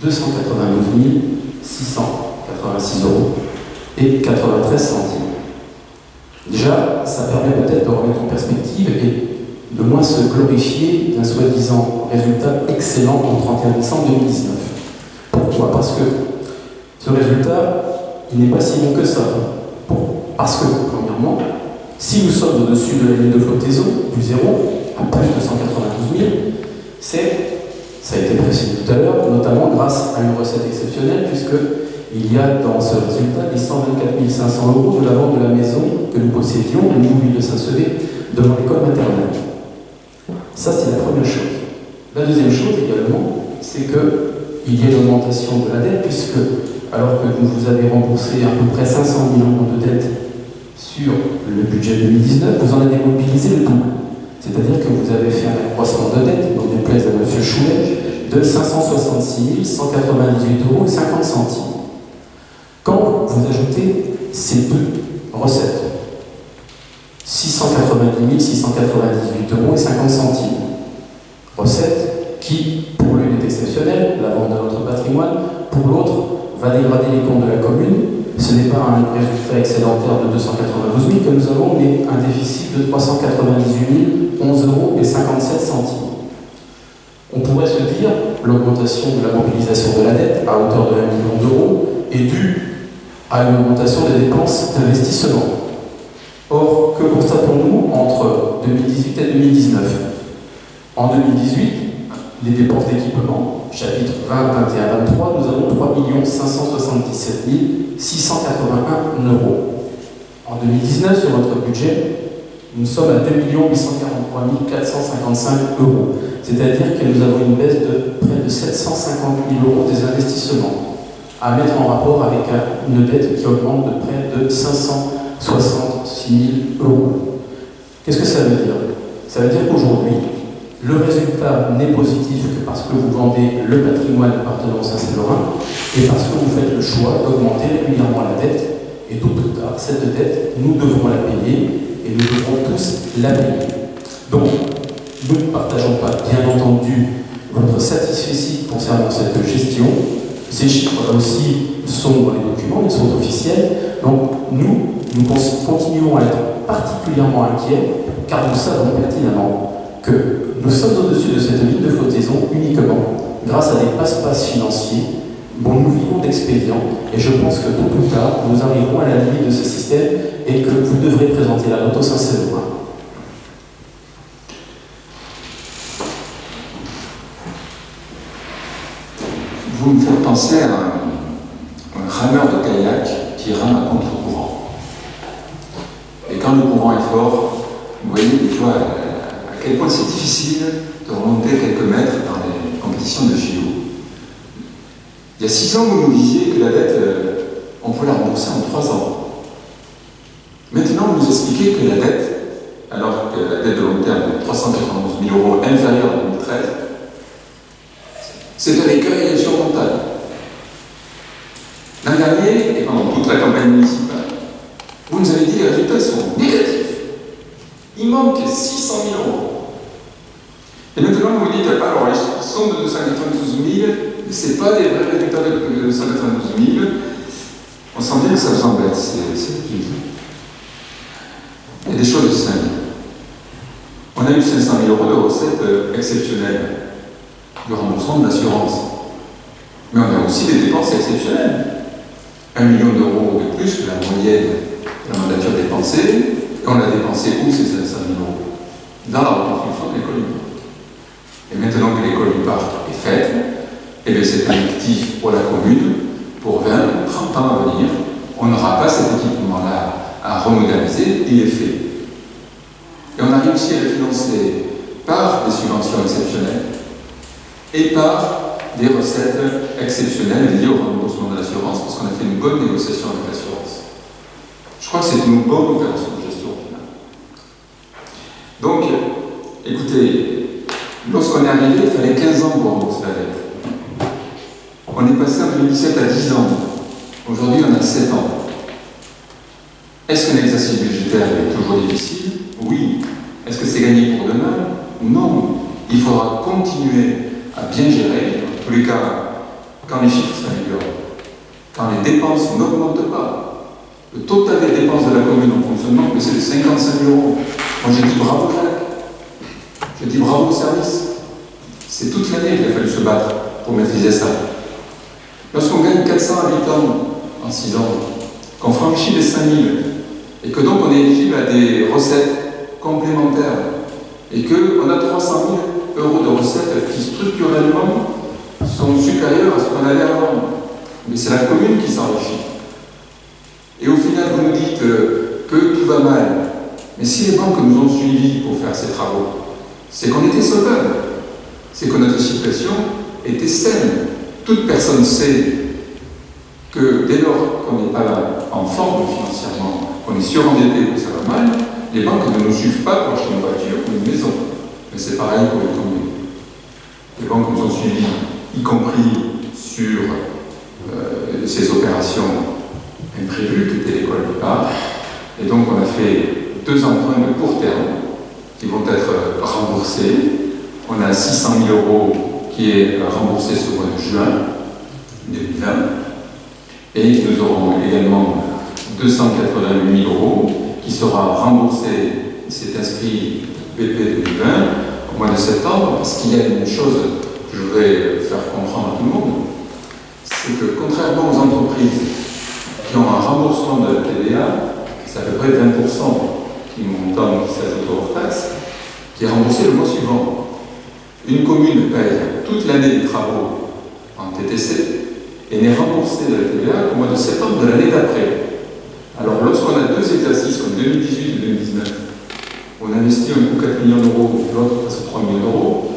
292 686 € et 93 centimes. Déjà, ça permet peut-être de remettre en perspective et de moins se glorifier d'un soi-disant résultat excellent au 31 décembre 2019. Pourquoi? Parce que ce résultat, il n'est pas si bon que ça. Parce que, premièrement, si nous sommes au-dessus de la ligne de flottaison, du zéro, à plus de 192 000, ça a été précisé tout à l'heure, notamment grâce à une recette exceptionnelle, puisqu'il y a dans ce résultat les 124 500 € de la vente de la maison que nous possédions, nous, ville de Saint-Sevé, devant l'école maternelle. Ça, c'est la première chose. La deuxième chose également, c'est qu'il y a une augmentation de la dette, puisque, alors que vous avez remboursé à peu près 500 000 € de dette sur le budget 2019, vous en avez mobilisé le double. C'est-à-dire que vous avez fait un accroissement de dette, donc déplaise à M. Choulet, de 566 198 € et 50 centimes. Quand vous ajoutez ces deux recettes, 690 698 € et 50 centimes, recettes qui, pour l'une est exceptionnelle, la vente de notre patrimoine, pour l'autre, va dégrader les comptes de la commune. Ce n'est pas un résultat excédentaire de 292 000 que nous avons, mais un déficit de 398 011 € et 57 centimes. On pourrait se dire, l'augmentation de la mobilisation de la dette à hauteur de 1 million d'euros est due à une augmentation des dépenses d'investissement. Or, que constatons-nous entre 2018 et 2019? En 2018, les dépenses d'équipement, chapitre 20, 21, 23, nous avons 3 577 681 euros. En 2019, sur notre budget, nous sommes à 2 843 455 euros. C'est-à-dire que nous avons une baisse de près de 750 000 euros des investissements, à mettre en rapport avec une dette qui augmente de près de 566 000 euros. Qu'est-ce que ça veut dire? Ça veut dire qu'aujourd'hui, le résultat n'est positif que parce que vous vendez le patrimoine appartenant à Saint-Séverin et parce que vous faites le choix d'augmenter régulièrement la dette. Et tôt ou tard, cette dette, nous devrons la payer et nous devrons tous la payer. Donc, nous ne partageons pas, bien entendu, votre satisfecit concernant cette gestion. Ces chiffres aussi sont dans les documents, ils sont officiels. Donc, nous continuons à être particulièrement inquiets car nous savons pertinemment que nous sommes au-dessus de cette ligne de flottaison uniquement grâce à des passe-passe financiers dont nous vivons d'expédients, et je pense que tôt ou tard, nous arriverons à la limite de ce système et que vous devrez présenter la note au Saint-Séverin. Vous me faites penser à un rameur de kayak qui rame à contre-courant. Et quand le courant est fort, vous voyez des fois à quel point c'est difficile de remonter quelques mètres dans les compétitions de JO. Il y a 6 ans, vous nous disiez que la dette, on peut la rembourser en 3 ans. Maintenant, vous nous expliquez que la dette, alors que la dette de long terme de 391 000 euros inférieure à 2013, c'est un écueil insurmontable. L'an dernier, et pendant toute la campagne municipale, vous nous avez dit que les résultats sont négatifs. Il manque 600 000 euros. Et maintenant, vous dites, alors, ils sont de 292 000, mais ce n'est pas des vrais résultats de 292 000. On sent bien que ça vous embête, c'est utile. Il y a des choses simples. On a eu 500 000 euros de recettes exceptionnelles, du remboursement de l'assurance. Mais on a aussi des dépenses exceptionnelles. 1 million d'euros de plus que la moyenne de la mandature dépensée, et on a dépensé où ces 500 000 euros? Dans la reconstruction de l'école du parc. Et maintenant que l'école du parc est faite, eh bien c'est un actif pour la commune pour 20, 30 ans à venir. On n'aura pas cet équipement-là à remoderniser, il est fait. Et on a réussi à le financer par des subventions exceptionnelles et par des recettes exceptionnelles liées au remboursement de l'assurance, parce qu'on a fait une bonne négociation avec l'assurance. Je crois que c'est une bonne opération de gestion finale. Donc, écoutez, lorsqu'on est arrivé, il fallait 15 ans pour rembourser la dette. On est passé en 2017 à 10 ans. Aujourd'hui, on a 7 ans. Est-ce qu'un exercice budgétaire est toujours difficile? Oui. Est-ce que c'est gagné pour demain? Non. Il faudra continuer à bien gérer, en tous les cas, quand les chiffres s'améliorent, quand les dépenses n'augmentent pas. Le total des dépenses de la commune en fonctionnement, c'est de 55 000 euros. Moi, j'ai dit bravo, Jacques. Je dis bravo au service. C'est toute l'année qu'il a fallu se battre pour maîtriser ça. Lorsqu'on gagne 400 habitants en 6 ans, qu'on franchit les 5 000, et que donc on est éligible à des recettes complémentaires, et qu'on a 300 000 euros de recettes qui structurellement sont supérieures à ce qu'on avait avant. Mais c'est la commune qui s'enrichit. Et au final, vous nous dites que tout va mal. Mais si les banques nous ont suivis pour faire ces travaux, c'est qu'on était solvable. C'est que notre situation était saine. Toute personne sait que dès lors qu'on n'est pas en forme financièrement, qu'on est surendetté ou que ça va mal, les banques ne nous suivent pas pour acheter une voiture ou une maison. Mais c'est pareil pour les communes. Les banques nous ont suivis, y compris sur ces opérations imprévues qui étaient l'école du parc. Et donc on a fait 2 emprunts de court terme qui vont être remboursés. On a 600 000 euros qui est remboursé ce mois de juin 2020. Et nous aurons également 288 000 euros qui sera remboursé, c'est inscrit PP 2020 au mois de septembre, parce qu'il y a une chose que je voudrais faire comprendre à tout le monde, c'est que contrairement aux entreprises qui ont un remboursement de la TVA, c'est à peu près 20% qui montant qui s'ajoute hors taxe, qui est remboursé le mois suivant. Une commune paye toute l'année des travaux en TTC et n'est remboursée de la TVA qu'au mois de septembre de l'année d'après. Alors lorsqu'on a deux exercices comme 2018 et 2019, on investit un coup 4 millions d'euros, l'autre presque 3 millions d'euros,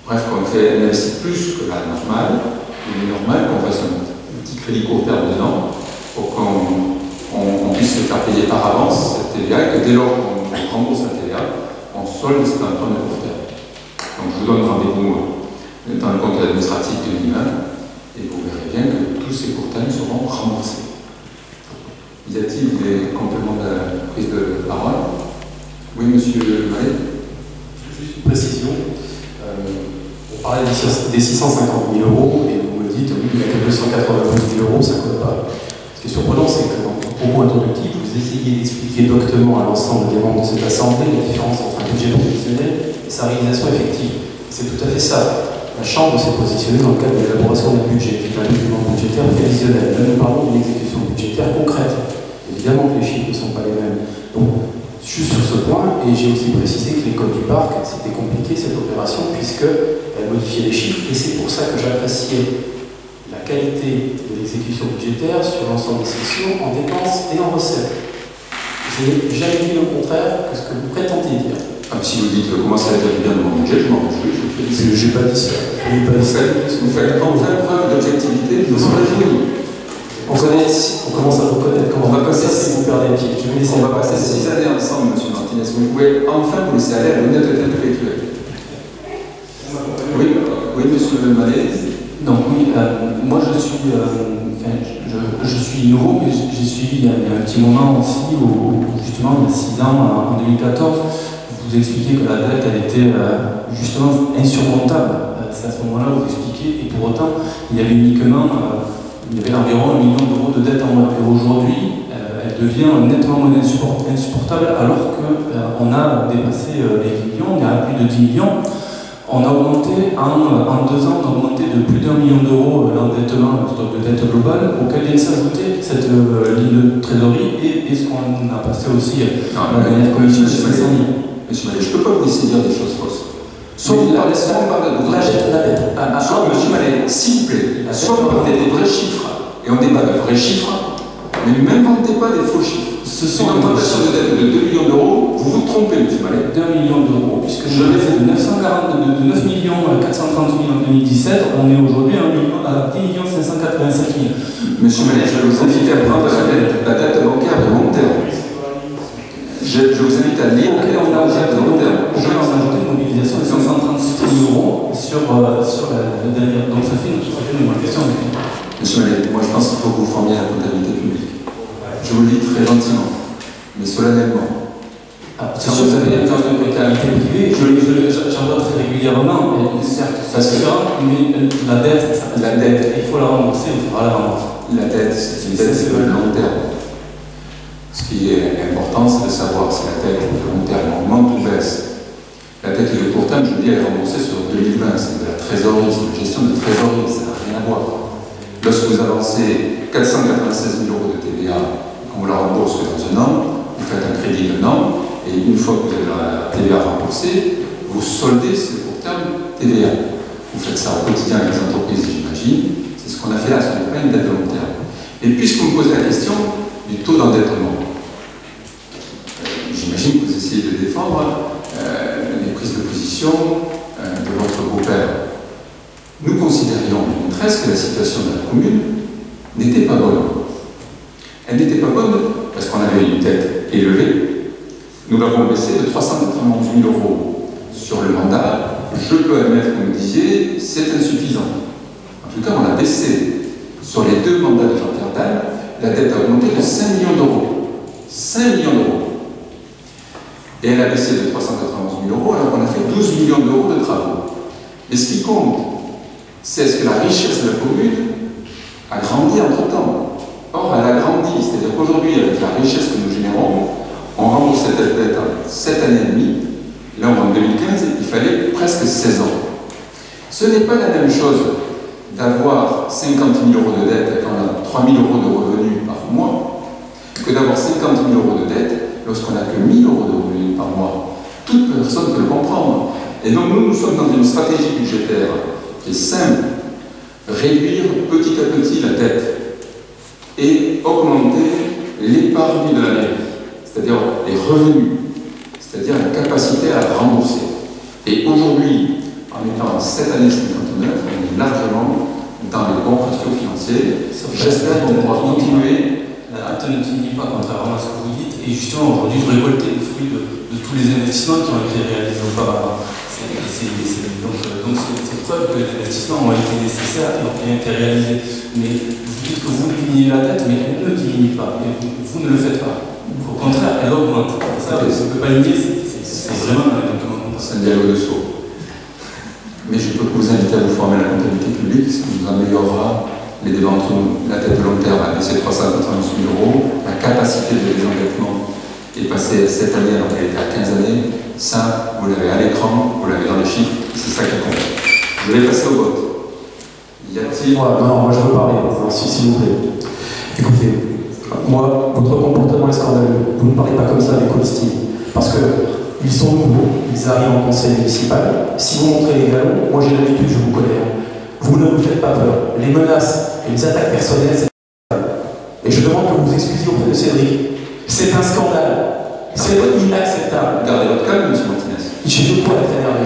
bref, on investit plus que la normale, il est normal qu'on fasse un petit crédit court terme dedans pour qu'on puisse se faire payer par avance cette TVA et que dès lors qu'on rembourse la TVA, on solde cet emprunt de court terme. Donc je vous donne rendez-vous dans le compte administratif de l'immeuble et vous verrez bien que tous ces court termes seront remboursés. Y a-t-il des compléments de la prise de parole? Oui, monsieur Mallet. Juste une précision. On parlait des 650 000 euros et vous me dites, oui, il y a que 292 000 euros, ça ne colle pas. Ce qui est surprenant, c'est que dans vos propos introductifs, vous essayez d'expliquer doctement à l'ensemble des membres de cette Assemblée la différence entre un budget prévisionnel et sa réalisation effective. C'est tout à fait ça. La Chambre s'est positionnée dans le cadre de l'élaboration d'un budget, qui est un document budgétaire prévisionnel. Là, nous parlons d'une exécution budgétaire concrète. Évidemment que les chiffres ne sont pas les mêmes. Donc, juste sur ce point, et j'ai aussi précisé que l'école du parc, c'était compliqué cette opération, puisqu'elle modifiait les chiffres, et c'est pour ça que j'appréciais la qualité de l'exécution budgétaire sur l'ensemble des sections en dépenses et en recettes. Je n'ai jamais dit le contraire que ce que vous prétendez dire. Ah, si vous dites comment ça va être bien de mon budget, je m'en réjouis, je fais des... Je n'ai pas dit ça. Vous faites preuve d'objectivité, vous en réjouis. On commence à vous connaître. Comment on va passer si vous perdez le pied? On va passer 6 années ensemble, monsieur Martinez. Vous pouvez enfin vous laisser aller à l'honnêteté intellectuelle. Oui, monsieur Mallet. Donc oui, moi je suis nouveau, mais j'ai suivi il y a un petit moment aussi, où justement il y a 6 ans, en 2014, vous expliquiez que la dette elle était justement insurmontable. C'est à ce moment-là où vous expliquiez, et pour autant il y avait uniquement... il y avait environ 1 million d'euros de dette en moins. Et aujourd'hui, elle devient nettement moins insupportable alors qu'on a dépassé les millions, on est à plus de 10 millions. On a augmenté, en 2 ans, on a augmenté de plus d'1 million d'euros l'endettement, le stock de dette global, auquel vient s'ajouter cette ligne de trésorerie et ce qu'on a passé aussi à la dernière commission de 500 000. Monsieur Mallet, je ne peux pas vous laisser dire des choses fausses. Soit vous parlez la dette. Monsieur Mallet, s'il vous plaît, soit vous parlez des vrais chiffres, et on débat de vrais chiffres, mais ne m'inventez pas des faux chiffres. Ce sont une augmentation de dette de 2 millions d'euros, vous vous trompez, monsieur Mallet. D'1 million d'euros, puisque je l'ai fait de 9 millions 430 000 en 2017, on est aujourd'hui à 10 585 000. Monsieur Mallet, je vais vous inviter à prendre la dette bancaire de long terme. Je vous invite à lire la dette bancaire de long terme. On a ajouté une mobilisation de 536 000 euros sur la dernière. Donc ça fait une augmentation. Monsieur Mallet, moi je pense qu'il faut que vous formiez la comptabilité publique. Je vous le dis très gentiment, mais solennellement. C'est sûr que vous avez un de comptabilité privée, j'en vois très régulièrement, et certes, c'est différent, mais la dette, il faut la rembourser, il faudra la rembourser. La dette, c'est une dette de long terme. Ce qui est important, c'est de savoir si la dette de long terme augmente ou baisse. La dette de court terme, je vous dis, elle est remboursée sur 2020, c'est de la trésorerie, c'est une gestion de trésorerie, ça n'a rien à voir. Lorsque vous avancez 496 000 euros de TVA, qu'on vous la rembourse dans 1 an, vous faites un crédit d'1 an, et une fois que vous avez la TVA remboursée, vous soldez ce court terme TVA. Vous faites ça au quotidien avec les entreprises, j'imagine. C'est ce qu'on a fait là, ce qu'on appelle une dette de long terme. Et puisque vous me posez la question du taux d'endettement, j'imagine que vous essayez de défendre les prises de position de votre beau-père. Nous considérions, ne serait-ce que la situation de la commune n'était pas bonne. Elle n'était pas bonne parce qu'on avait une dette élevée. Nous l'avons baissée de 391 000 euros sur le mandat. Je peux admettre que vous me disiez, c'est insuffisant. En tout cas, on l'a baissé. Sur les 2 mandats de Jean-Pierre Dalle, la dette a augmenté de 5 millions d'euros. 5 millions d'euros. Et elle a baissé de 391 000 euros alors qu'on a fait 12 millions d'euros de travaux. Et ce qui compte, c'est est-ce que la richesse de la commune a grandi entre-temps. Or, elle a grandi, c'est-à-dire qu'aujourd'hui, avec la richesse que nous générons, on rembourse cette dette en 7 années et demie. Là, en 2015, il fallait presque 16 ans. Ce n'est pas la même chose d'avoir 50 000 euros de dette quand on a 3 000 euros de revenus par mois que d'avoir 50 000 euros de dette lorsqu'on n'a que 1 000 euros de revenus par mois. Toute personne peut le comprendre. Et donc nous sommes dans une stratégie budgétaire qui est simple. Réduire petit à petit la dette et augmenter l'épargne de la mairie, c'est-à-dire les revenus, c'est-à-dire la capacité à rembourser. Et aujourd'hui, en étant cette année 59, on est largement dans les bons ratios financiers. J'espère qu'on pourra continuer. La dette ne diminue pas, contrairement à ce que vous dites, et justement aujourd'hui vous récoltez le fruit de tous les investissements qui ont été réalisés auparavant. Donc c'est preuve que les investissements ont été nécessaires et ont bien été réalisés. Mais vous dites que vous diminuez la dette, mais elle ne diminue pas, et vous ne le faites pas. Au contraire, elle augmente. Ça, on ne peut pas le nier, c'est vraiment un élément. C'est un dialogue de saut. Mais je peux vous inviter à vous former à la comptabilité publique, ce qui nous améliorera les débats entre nous. La dette de long terme a baissé de 391 000 euros. La capacité de désendettement est passée cette année alors qu'elle était à 15 années. Ça, vous l'avez à l'écran, vous l'avez dans les chiffres, c'est ça qui compte. Je vais passer au vote. Y a-t-il... Moi je veux parler, s'il vous plaît. Écoutez, moi, votre comportement est scandaleux. Vous ne parlez pas comme ça avec honesty. Parce qu'ils sont nouveaux, ils arrivent en conseil municipal. Si vous montrez les galons, moi j'ai l'habitude, je vous connais. Vous ne vous faites pas peur. Les menaces et les attaques personnelles, c'est un scandale. Et je demande que vous vous excusiez auprès de Cédric. C'est un scandale. C'est inacceptable. Gardez votre calme, M. Martinez. J'ai de quoi être énervé.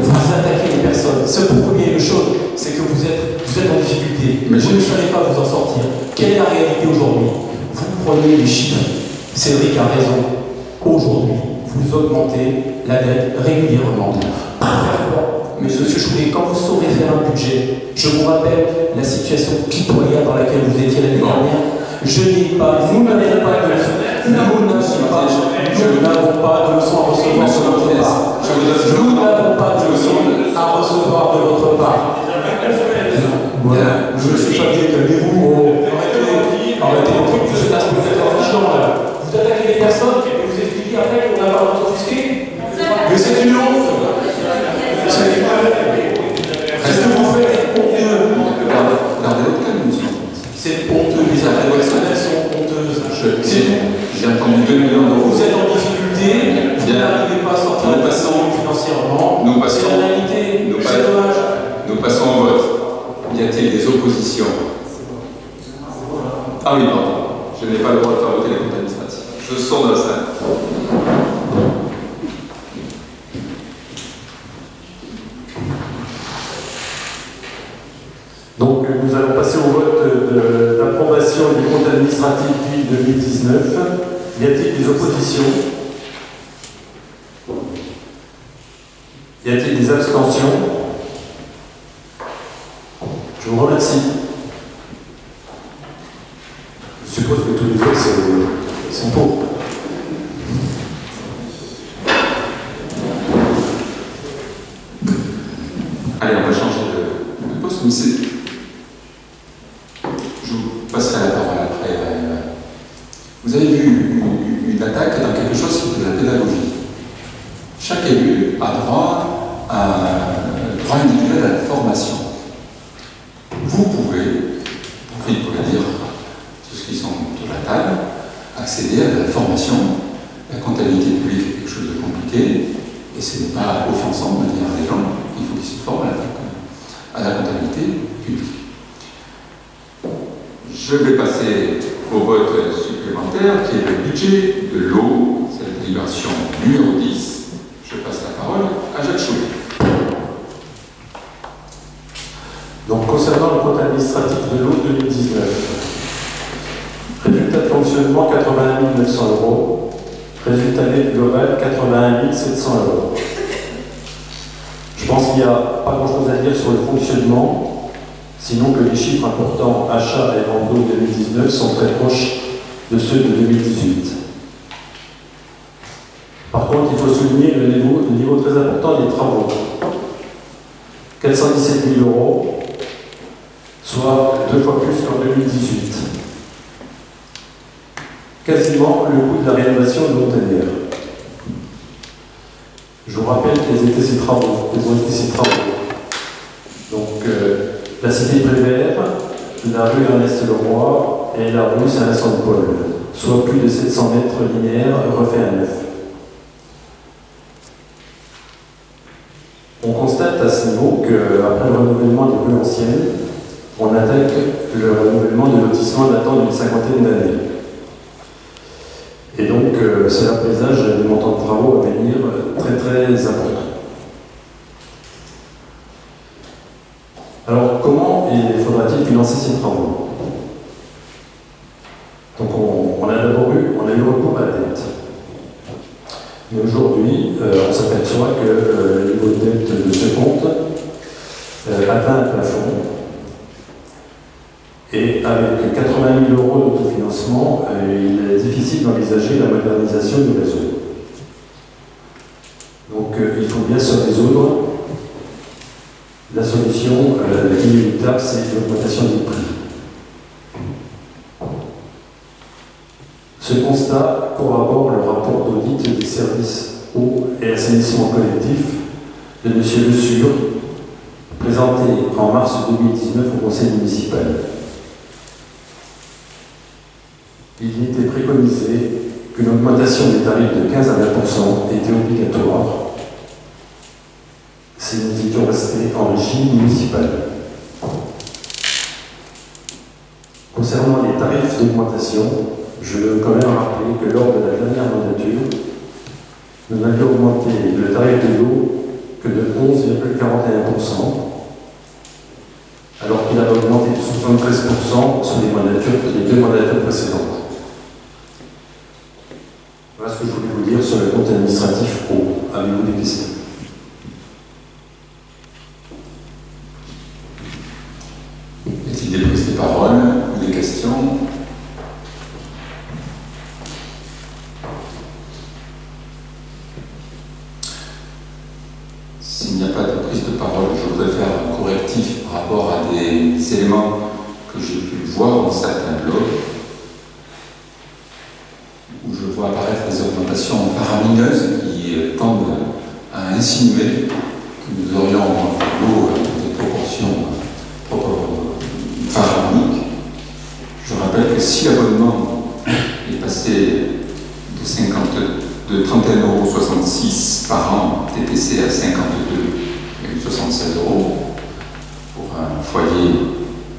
Vous attaquez les personnes. Seule première chose, c'est que vous êtes en difficulté. Mais vous ne savez pas vous en sortir. Quelle est la réalité aujourd'hui? Vous prenez les chiffres. Cédric a raison. Aujourd'hui, vous augmentez la dette régulièrement. Mais monsieur Choulet, quand vous saurez faire un budget, je vous rappelle la situation pitoyable dans laquelle vous étiez l'année dernière. Je n'ai pas, nous n'avons pas de leçons. Nous n'avons pas de leçons à recevoir de votre part. Nous n'avons pas de leçons à recevoir de votre part. Voilà. Je suis fatigué, calmez-vous. Arrêtez vos trucs, vous êtes affligeant là. Vous attaquez les personnes et vous expliquez après qu'on n'a pas d'offusqué. Mais c'est une honte. Qu'est-ce que vous faites? Gardez votre calme, M. C'est honteux, les attaques personnelles sont honteuses. J'ai entendu 2 millions d'euros. Vous êtes en difficulté, vous n'arrivez pas à sortir de façon financièrement. C'est la réalité, c'est dommage. Nous passons au vote. Y a-t-il des oppositions? Ah oui, pardon. Je n'ai pas le droit de faire voter les comptes administratifs. Je sors de la salle. Donc nous allons passer au vote d'approbation du compte administratif du 2019. Y a-t-il des oppositions? Y a-t-il des abstentions? Je vous remercie. Je suppose que tous les votes sont pour. Allez, on va changer de poste, mais c'est... Je vous passerai la parole après. Vous avez vu une attaque dans quelque chose qui est de la pédagogie. Chaque élu a droit individuel à la formation. Vous pouvez dire, tous ceux qui sont autour de la table, accéder à la formation. La comptabilité publique est quelque chose de compliqué, et ce n'est pas offensant de dire à des gens qu'il faut qu'ils se forment à la comptabilité publique. Je vais passer au vote supplémentaire, qui est le budget de l'eau, c'est la délibération numéro 10. Je passe la parole à Jacques Choulet. Donc, concernant le compte administratif de l'eau 2019, résultat de fonctionnement 81 900 €, résultat net global 81 700 €. Je pense qu'il n'y a pas grand-chose à dire sur le fonctionnement, sinon que les chiffres importants achats et ventes d'eau 2019 sont très proches de ceux de 2018. Par contre, il faut souligner le niveau très important des travaux. 417 000 €, soit 2 fois plus qu'en 2018. Quasiment le coût de la rénovation de Montagnière. Je vous rappelle quels ont été ces travaux. Donc, la cité Prévert, la rue Ernest Leroy et la rue Saint-Vincent-de-Paul, soit plus de 700 mètres linéaires refaits à neuf. On constate à ce niveau qu'après le renouvellement des rues anciennes, on attaque le renouvellement de lotissement datant d'une cinquantaine d'années. Et donc, cela présage des montants de travaux à venir très très importants. Alors, comment faudra-t-il financer ces travaux? Donc, on a eu recours à la dette. Mais aujourd'hui, on s'aperçoit que le niveau de dette de ce compte atteint un plafond. Et avec 80 000 € d'autofinancement, il est difficile d'envisager la modernisation du réseau. Donc il faut bien se résoudre. La solution inéluctable, c'est l'augmentation du prix. Ce constat corrobore le rapport d'audit des services eau et assainissement collectif de M. Le Sur, présenté en mars 2019 au conseil municipal. Il était préconisé qu'une augmentation des tarifs de 15 à 20% était obligatoire si nous étions restés en régime municipal. Concernant les tarifs d'augmentation, je veux quand même rappeler que lors de la dernière mandature, nous n'avions augmenté le tarif de l'eau que de 11,41%, alors qu'il avait augmenté de 73% sur les deux mandatures précédentes. Voilà ce que je voulais vous dire sur le compte administratif eau. Avez-vous des questions? Y a-t-il des prises de parole ou des questions? S'il n'y a pas de prise de parole, je voudrais faire un correctif par rapport à des éléments que j'ai pu voir dans certains blogs, où je vois apparaître des augmentations faramineuses qui tendent à insinuer que nous aurions l'eau des proportions pharaoniques. Je rappelle que si l'abonnement est passé de 31,66 € par an TTC à 52,76 € pour un foyer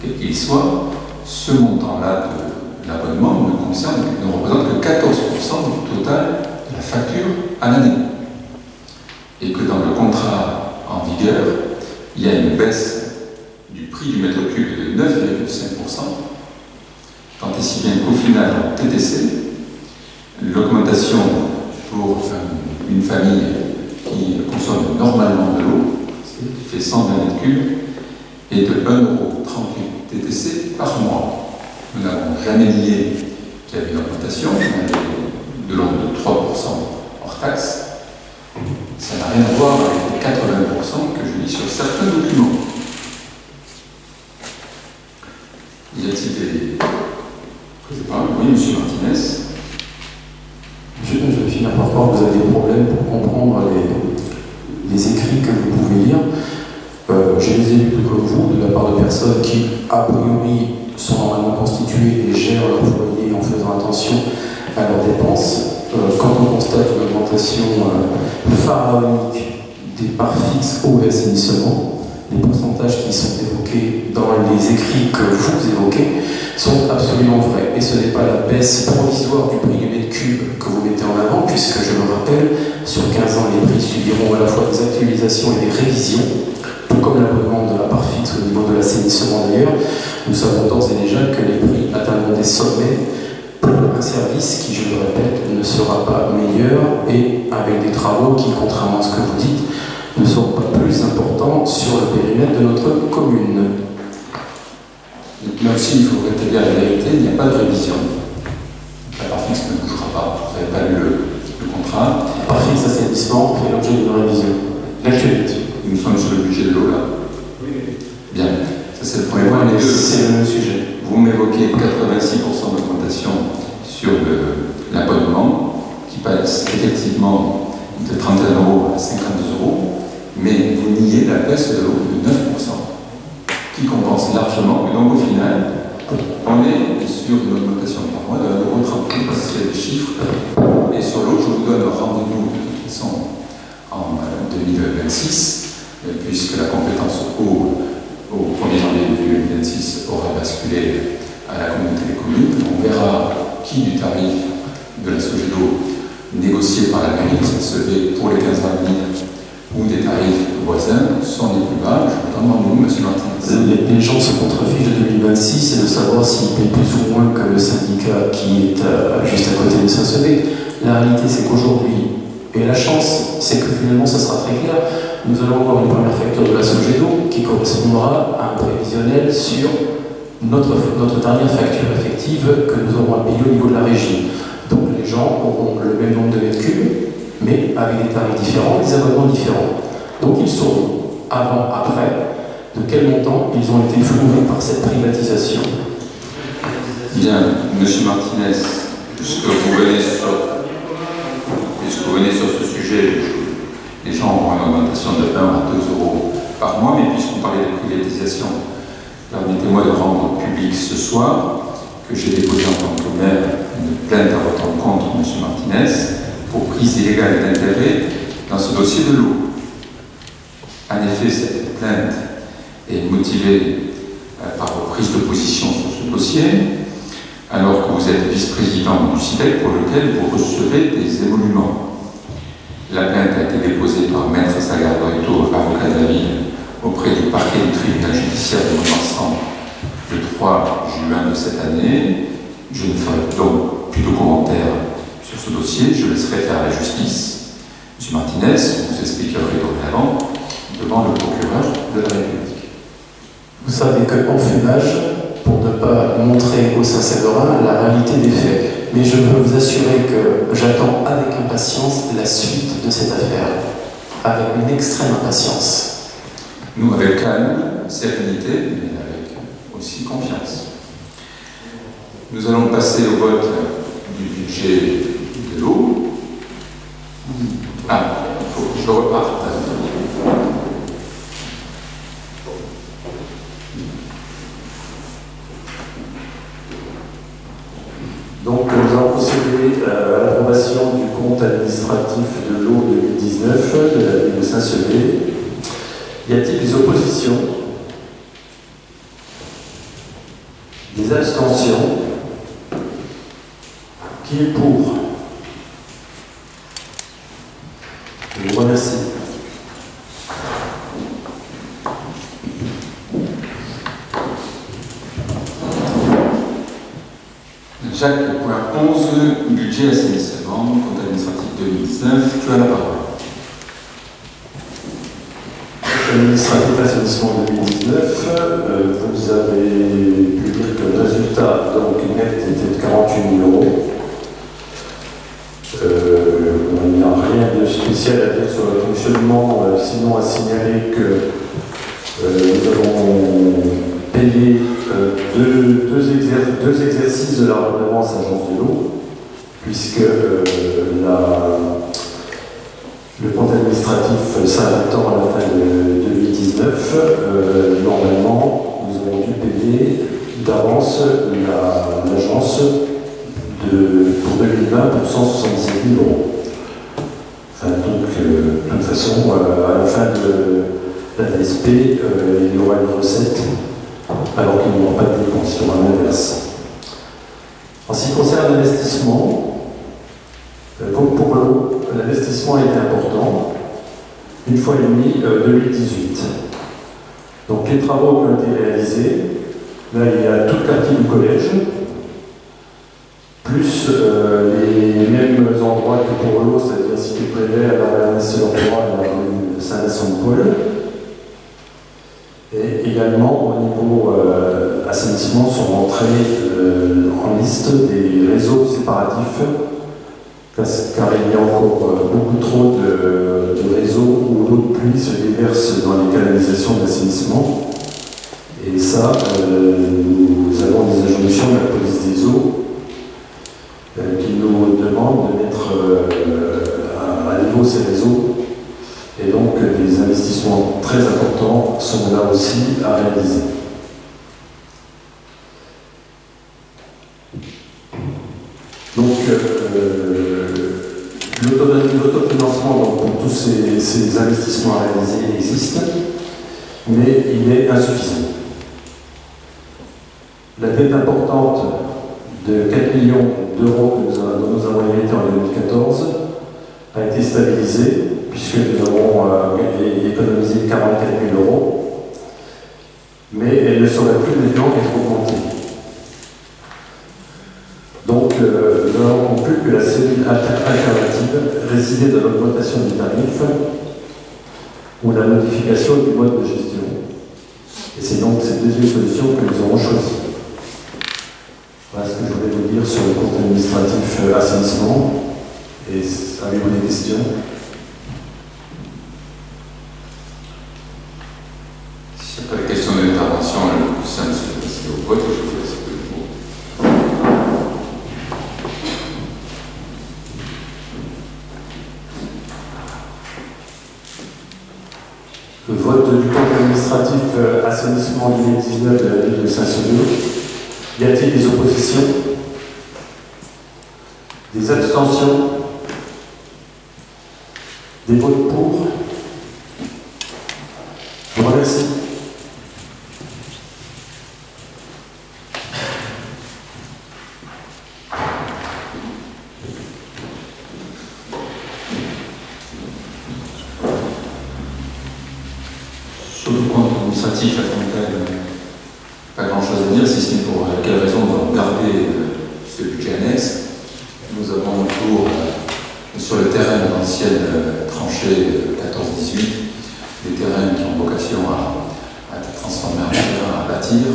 quel qu'il soit, ce montant-là de l'abonnement ne représente que 14% du total de la facture à l'année. Et que dans le contrat en vigueur, il y a une baisse du prix du mètre cube de 9,5%, tant et si bien qu'au final, en TTC, l'augmentation pour une famille qui consomme normalement de l'eau, qui fait 120 mètres cubes, est de 1,38 € TTC par mois. Nous n'avons jamais nié qu'il y avait une augmentation, de l'ordre de 3% hors taxe. Ça n'a rien à voir avec les 80% que je lis sur certains documents. Y a-t-il des... Oui, M. Martinez. Je vais finir par croire que vous avez des problèmes pour comprendre les écrits que vous pouvez lire. Je les ai lus tout comme vous, de la part de personnes qui, a priori, sont normalement constituées et gèrent leur foyer en faisant attention à leurs dépenses. Quand on constate une augmentation pharaonique des parts fixes eau et assainissement, les pourcentages qui sont évoqués dans les écrits que vous évoquez sont absolument vrais. Et ce n'est pas la baisse provisoire du prix du mètre cube que vous mettez en avant, puisque, je le rappelle, sur 15 ans, les prix subiront à la fois des actualisations et des révisions, tout comme l'abonnement de la part fixe au niveau de l'assainissement d'ailleurs. Nous savons d'ores et déjà que les prix atteindront des sommets pour un service qui, je le répète, ne sera pas meilleur et avec des travaux qui, contrairement à ce que vous dites, ne seront pas plus importants sur le périmètre de notre commune. Là aussi, il faut rétablir la vérité, il n'y a pas de révision. La part fixe ne bougera pas. Vous n'avez pas lu le contrat. La part fixe assainissement fait l'objet d'une révision. L'actualité. Nous sommes sur le budget de l'eau, là. Oui. Bien. Ça, c'est le premier point. C'est le même sujet. Vous m'évoquez 86% d'augmentation sur l'abonnement, qui passe effectivement de 31 € à 52 €, mais vous niez la baisse de l'eau de 9%. qui compense largement. Et donc au final, on est sur une augmentation par mois de 1,38 €, c'est les chiffres. Et sur l'autre, je vous donne un rendez-vous de toute façon en 2026, puisque la compétence eau au 1er janvier 2026 aura basculé à la communauté des communes. On verra qui du tarif de la Sogedo négocié par la mairie de Saint-Sevé pour les 15 ans à venir ou des tarifs voisins sont les plus bas. Je vous demande, vous, M. Martinez. Les gens se contrefichent de 2026 et de savoir s'ils payent plus ou moins que le syndicat qui est juste à côté de Saint-Sevé. La réalité, c'est qu'aujourd'hui, et la chance, c'est que finalement, ça sera très clair, nous allons avoir une première facture de la Sogedo qui correspondra à un prévisionnel sur notre dernière facture effective que nous aurons à payer au niveau de la régie. Donc les gens auront le même nombre de mètres cubes, mais avec des tarifs différents, des abonnements différents. Donc ils sauront, avant, après, de quel montant ils ont été floués par cette privatisation. Bien, M. Martinez, puisque vous venez sur ce sujet, les gens auront une augmentation de 1 à 2 € par mois, mais puisqu'on parlait de privatisation, permettez-moi de rendre public ce soir que j'ai déposé en tant que maire une plainte à votre encontre, M. Martinez, pour prise illégale d'intérêt dans ce dossier de l'eau. En effet, cette plainte est motivée par vos prises de position sur ce dossier, alors que vous êtes vice-président du CITEC pour lequel vous recevez des émoluments. La plainte a été déposée par Maître Sagardo, avocat de la ville, auprès du parquet du tribunal judiciaire de Mont-Marsan le 3 juin de cette année. Je ne ferai donc plus de commentaires sur ce dossier, je laisserai faire la justice. M. Martinez, vous expliquerez dorénavant devant le procureur de la République. Vous savez qu'en fumage, pour ne pas montrer aux Saint-Séverin la réalité des faits, mais je peux vous assurer que j'attends avec impatience la suite de cette affaire, avec une extrême impatience. Nous, avec calme, sérénité, mais avec aussi confiance. Nous allons passer au vote du budget de l'eau. Ah, il faut que je reparte. Donc nous allons procéder à l'approbation du compte administratif de l'eau 2019 de la ville de Saint-Sevé. Y a-t-il des oppositions? Des abstentions? Qui est pour? Je vous remercie. Jacques, point 11, budget assainissement, compte administratif 2019, tu as la parole. Administratif assainissement 2019, vous avez pu dire que le résultat donc, net était de 48 000 €. Il n'y a rien de spécial à dire sur le fonctionnement, sinon à signaler que nous avons payé deux exercices de la redevance agence de l'eau, puisque le compte administratif s'arrêtant à la fin de 2019, normalement, nous avons dû payer d'avance l'agence pour 2020 pour 177 000 €. Enfin, donc, de toute façon, à la fin de la DSP, il y aura une recette, alors qu'il n'y aura pas de dépenses, il y aura l'inverse. En ce qui concerne l'investissement, pour l'eau, l'investissement a été important, une fois et demie 2018. Donc les travaux ont été réalisés. Là, il y a tout le quartier du collège, plus les mêmes endroits que pour l'eau, c'est-à-dire Cité Prévert, la Réunion et la rue Saint-Vincent-de-Paul. Et également, au niveau assainissement, sont rentrés en liste des réseaux séparatifs, car il y a encore beaucoup trop de réseaux où l'eau de pluie se déverse dans les canalisations d'assainissement. Et ça, nous avons des injonctions de la police des eaux qui nous demandent de mettre à niveau ces réseaux. Et donc, des investissements très importants sont là aussi à réaliser. Donc, l'autofinancement pour tous ces investissements à réaliser existe, mais il est insuffisant. La dette importante de 4 millions d'euros dont nous avons hérité en 2014 a été stabilisée, puisque nous avons économisé 44 000 euros, mais elle ne saurait plus maintenant être augmentée. Donc, nous avons conclu que la cellule alternative résidait dans l'augmentation du tarif ou la modification du mode de gestion. Et c'est donc cette deuxième solution que nous avons choisie. Voilà ce que je voulais vous dire sur le compte administratif assainissement. Et avez-vous des questions? S'il n'y a pas de questions d'intervention, le plus simple, c'est de passer au vote. Je vous laisse le vote du compte administratif assainissement 2019 de la ville de Saint-Sauveur. Y a-t-il des oppositions? Des abstentions? Des votes pour? Je vous remercie. sur le compte administratif à Fontaine, pas grand-chose à dire, si ce n'est pour quelle raison on va garder ce budget annexe. Nous avons autour, sur le terrain de l'ancienne tranchée 14-18, des terrains qui ont vocation à être transformés en terrain à bâtir,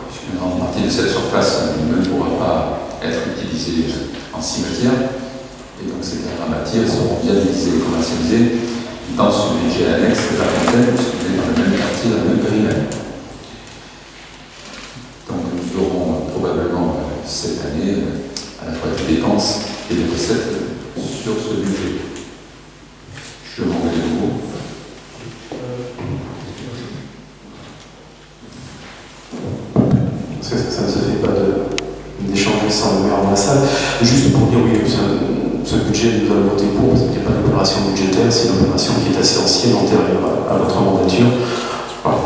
puisqu'une grande partie de cette surface ne pourra pas être utilisée en cimetière. Et donc ces terrains à bâtir seront viabilisés et commercialisés dans ce budget annexe de la Fontaine, puisqu'on est dans le même quartier, dans le même périmètre. Donc nous aurons probablement cette année à la fois des dépenses et des recettes sur ce budget. Je m'en vais de nouveau. Parce que ça ne se fait pas d'échanger sans le maire dans la salle. Juste pour dire, oui, ce budget, nous allons voter pour, parce qu'il n'y a pas d'opération budgétaire, c'est une opération qui est assez ancienne, antérieure à votre mandature. Voilà,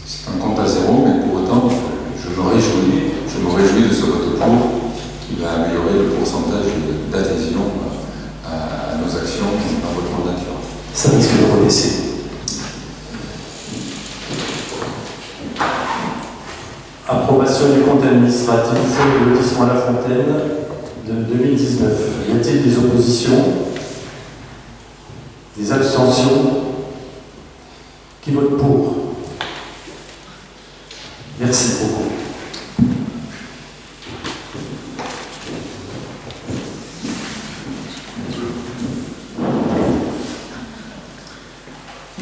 c'est un compte à zéro, mais pour autant, je me réjouis de ce vote pour qui va améliorer le pourcentage d'adhésion à nos actions dans votre mandature. ça risque de rebaisser. Approbation du compte administratif de lotissement La Fontaine de 2019. Y a-t-il des oppositions? Des abstentions? Qui vote pour? Merci beaucoup.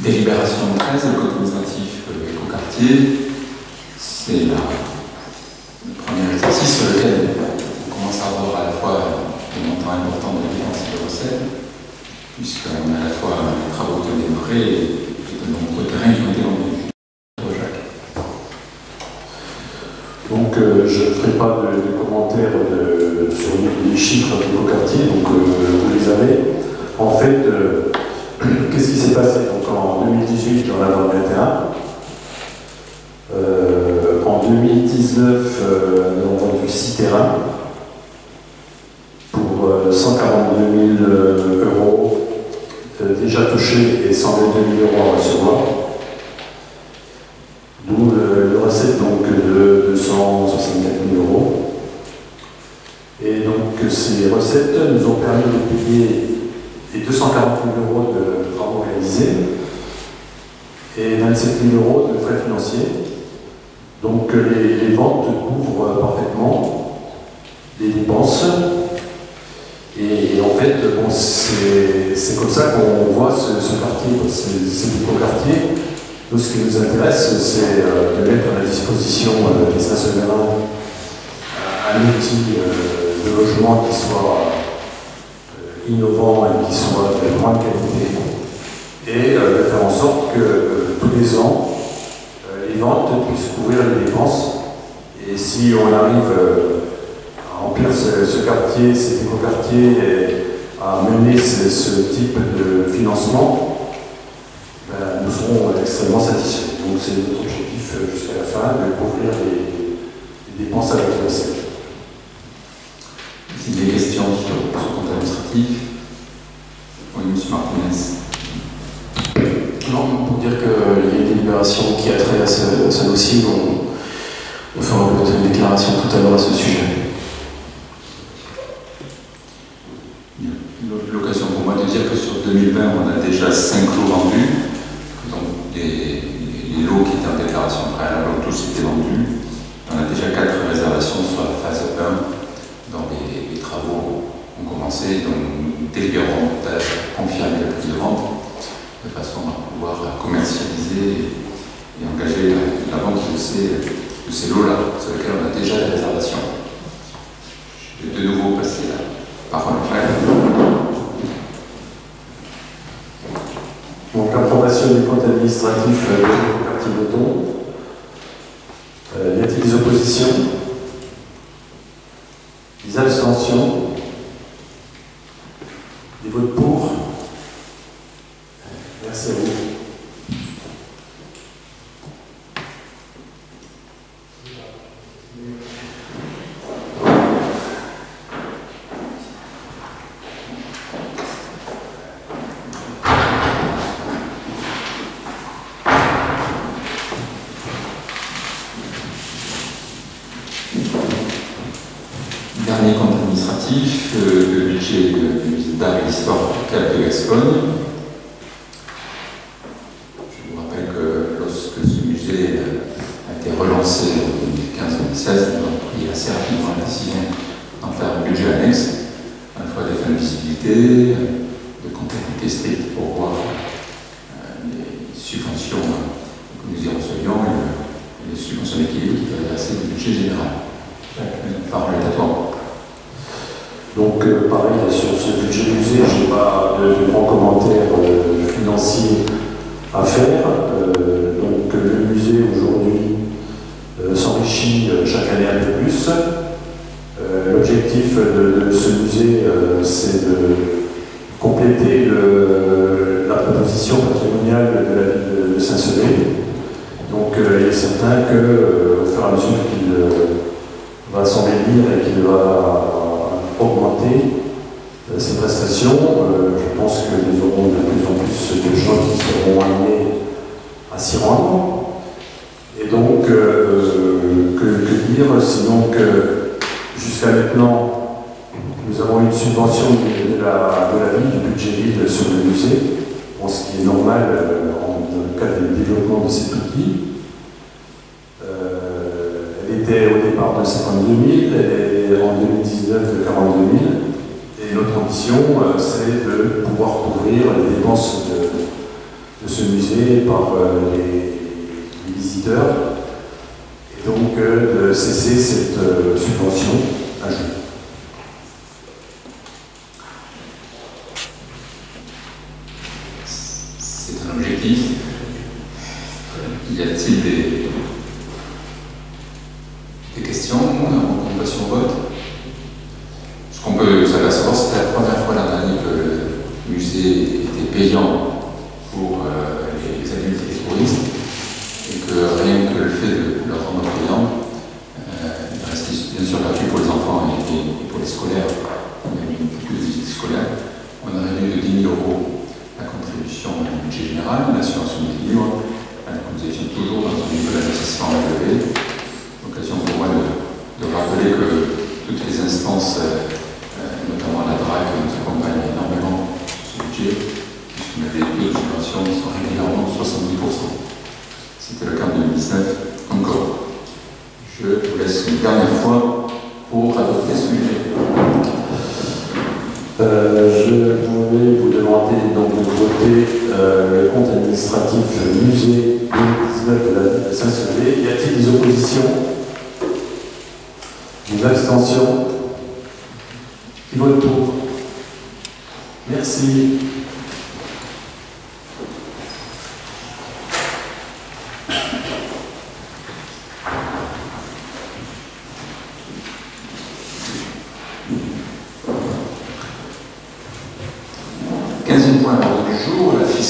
Délibération 13, le code administratif écoquartier. C'est le premier exercice sur lequel on commence à avoir à la fois des montants importants de dépenses et de recettes, puisqu'on a à la fois les travaux qui ont démarré et de nombreux terrains qui ont été vendus. Donc je ne ferai pas de commentaires sur les chiffres du quartier, donc vous les avez. En fait, qu'est-ce qui s'est passé? Donc en 2018, on a vendu un terrain. En 2019, nous avons vendu 6 terrains pour 142 000 euros déjà touchés et 122 000 euros à recevoir. D'où le recette donc, de 264 000 euros. Et donc ces recettes nous ont permis de payer les 240 000 euros de travaux réalisés et 27 000 euros de frais financiers. Donc les ventes couvrent parfaitement les dépenses. Et en fait, bon, c'est comme ça qu'on voit ce quartier, ces micro-quartiers. Nous, ce qui nous intéresse, c'est de mettre à la disposition des Saint-Severin un outil de logement qui soit innovant et qui soit de grande qualité. Et de faire en sorte que tous les ans, les ventes puissent couvrir les dépenses Et si on arrive à remplir ce quartier, cet écoquartier, et à mener ce type de financement, ben, nous serons extrêmement satisfaits. Donc c'est notre objectif jusqu'à la fin, de couvrir les dépenses avec le recette. Si des questions sur ce compte administratif, oui, M. Martinez. Non, pour dire qu'il y a une délibération qui a trait à ce dossier, on fera peut-être une déclaration tout à l'heure à ce sujet. L'occasion pour moi de dire que sur 2020, on a déjà 5 lots vendus. Donc les lots qui étaient en déclaration préalable ont tous été vendus. On a déjà 4 réservations sur la phase 1 dont les travaux ont commencé. Donc nous délibérons à confirmer le prix de vente de façon à pouvoir commercialiser et engager la vente de ces lots-là, sur lesquels on a déjà des réservations. Je vais de nouveau passer la parole après. Donc l'approbation du compte administratif du quartier Breton. Y a-t-il des oppositions? Des abstentions? Des votes pour? Merci à vous. Dernier compte administratif, le budget du musée d'art et d'histoire locale de Gascogne. Je vous rappelle que lorsque ce musée a été relancé en 2015-2016, nous avons pris assez rapidement la décision d'en faire un budget annexe, à la fois des fins de visibilité, de comptabilité stricte pour voir les subventions que nous y recevions et les subventions d'équilibre qui peuvent adresser le budget général. La parole est à toi. Donc, pareil, sur ce budget musée, je n'ai pas de grands commentaires financiers à faire. Donc, le musée aujourd'hui s'enrichit chaque année un peu plus. L'objectif de ce musée, c'est de compléter la proposition patrimoniale de la ville de Saint-Sevé. Donc, il est certain qu'au fur et à mesure qu'il va s'embellir et qu'il va augmenter ces prestations, je pense que nous aurons de plus en plus de gens qui seront amenés à s'y rendre. Et donc, que dire, sinon que jusqu'à maintenant, nous avons une subvention de la ville, du budget ville sur le musée, ce qui est normal dans le cadre du développement de cet outil. Elle était au départ de 52 000, elle est en 2019 de 42 000. Et notre ambition, c'est de pouvoir couvrir les dépenses de ce musée par les visiteurs. Et donc de cesser cette subvention à jour. C'est un objectif. Y a-t-il des questions, on passe au vote? Ce qu'on peut s'apercevoir, c'était la première fois l'an dernier que le musée était payant pour les adultes et les touristes, et que rien que le fait de le rendre payant, il reste bien sûr gratuit pour les enfants et pour les scolaires, il y a eu beaucoup de visites scolaires. On a réduit de 10 000 € la contribution du budget général, l'assurance du livre, alors que nous étions toujours dans un niveau d'investissement élevé. L'occasion pour moi de rappeler que toutes les instances, notamment la DRAC, nous accompagnent énormément sur ce budget, puisqu'on a des taux de subvention qui sont régulièrement de 70%. C'était le cas en 2019 encore. Je vous laisse une dernière fois pour adopter ce budget. Je voulais vous demander donc de voter le compte administratif musée 2019 de la ville de Saint-Sevé. Y a-t-il des oppositions? Des abstentions? Qui votent pour? Merci.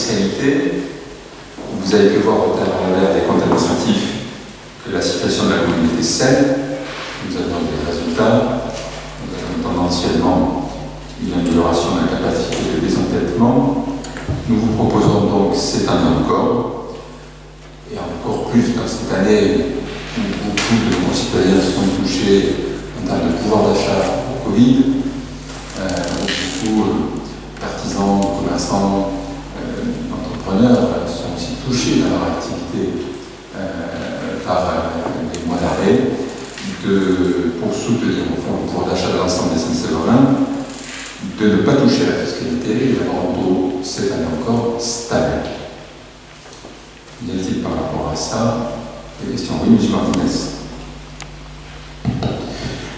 fiscalité, vous avez pu voir au travers des comptes administratifs que la situation de la commune était saine. Nous avons des résultats, nous avons tendanciellement une amélioration de la capacité de désendettement. Nous vous proposons donc cette année encore, et encore plus dans cette année où beaucoup de concitoyens sont touchés en termes de pouvoir d'achat au Covid, beaucoup d'artisans, commerçants, entrepreneurs sont aussi touchés dans leur activité par les mois d'arrêt, pour soutenir au fond le pouvoir d'achat de l'ensemble des Saint-Séverins, de ne pas toucher à la fiscalité et d'avoir un taux, cette année encore, stable. Y a-t-il par rapport à ça des questions? Oui, M. Martinez.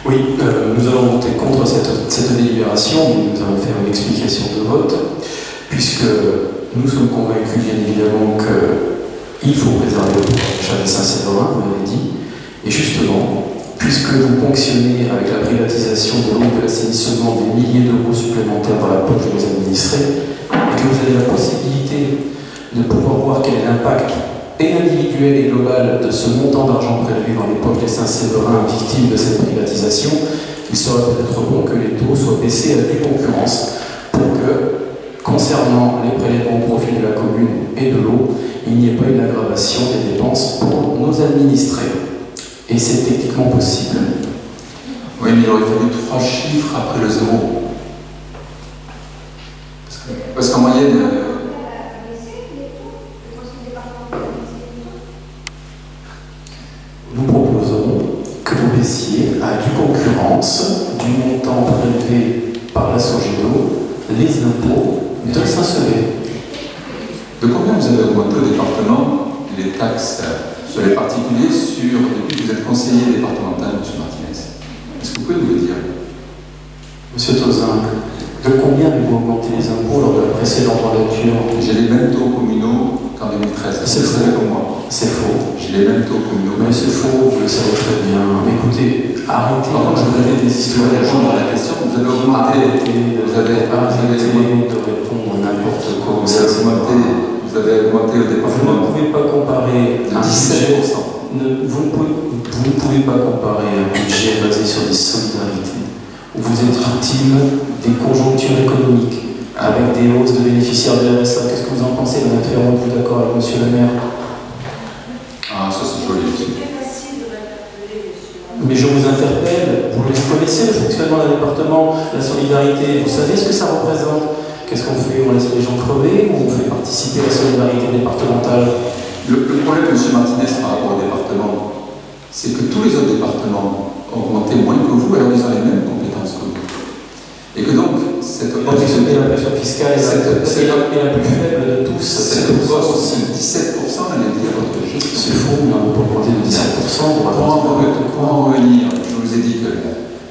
Oui, nous allons voter contre cette délibération, mais nous allons faire une explication de vote, puisque nous sommes convaincus, bien évidemment, qu'il faut préserver le pouvoir d'achat des Saint-Séverins, vous l'avez dit, et justement, puisque vous ponctionnez avec la privatisation de l'eau et de l'assainissement des milliers d'euros supplémentaires dans la poche de nos administrés, et que vous avez la possibilité de pouvoir voir quel est l'impact et individuel et global de ce montant d'argent prélevé dans les poches des Saint-Séverins victimes de cette privatisation, il serait peut-être bon que les taux soient baissés à due concurrence pour que, concernant les prélèvements au profit de la commune et de l'eau, il n'y ait pas une aggravation des dépenses pour nos administrés. Et c'est techniquement possible. Oui, mais il aurait fallu 3 chiffres après le 0. Parce qu'en moyenne... Nous proposons que vous baissiez à due concurrence du montant prélevé par la Sogedo les impôts de Saint-Sever. De combien vous avez augmenté au département les taxes sur les particuliers depuis que vous êtes conseiller départemental, M. Martinez? Est-ce que vous pouvez nous le dire? Monsieur Tozin, de combien avez-vous augmenté les impôts lors de la précédente mandature? J'ai les mêmes taux communaux qu'en 2013. C'est faux pour moi. C'est faux. J'ai les mêmes taux communaux. Mais c'est faux, vous le savez très bien. Écoutez, arrêtez de donner des histoires. Répondre à la question, vous avez augmenté. Vous avez de répondre n'importe quoi. Vous avez augmenté au département. Vous ne pouvez pas comparer un 17%. Vous ne pouvez pas comparer un budget basé sur des solidarités où vous êtes victime des conjonctures économiques avec des hausses de bénéficiaires de RSA. Qu'est-ce que vous en pensez, Mme Ferrand? Êtes-vous d'accord avec M. le maire? Ah, ça c'est joli aussi. Mais je vous interpelle, vous connaissez le fonctionnement d'un département, la solidarité, vous savez ce que ça représente? Qu'est-ce qu'on fait? On laisse les gens crever ou on fait participer à la solidarité départementale? Le problème, M. Martinez, par rapport au département, c'est que tous les autres départements ont augmenté moins que vous, alors ils ont les mêmes compétences que vous. Et que donc, cette la pression fiscale est la plus faible de tous. Cette hausse aussi de 17%, elle est liée à votre gestion. C'est faux, on n'a pas augmenté de 17%. Pour en revenir, je vous ai dit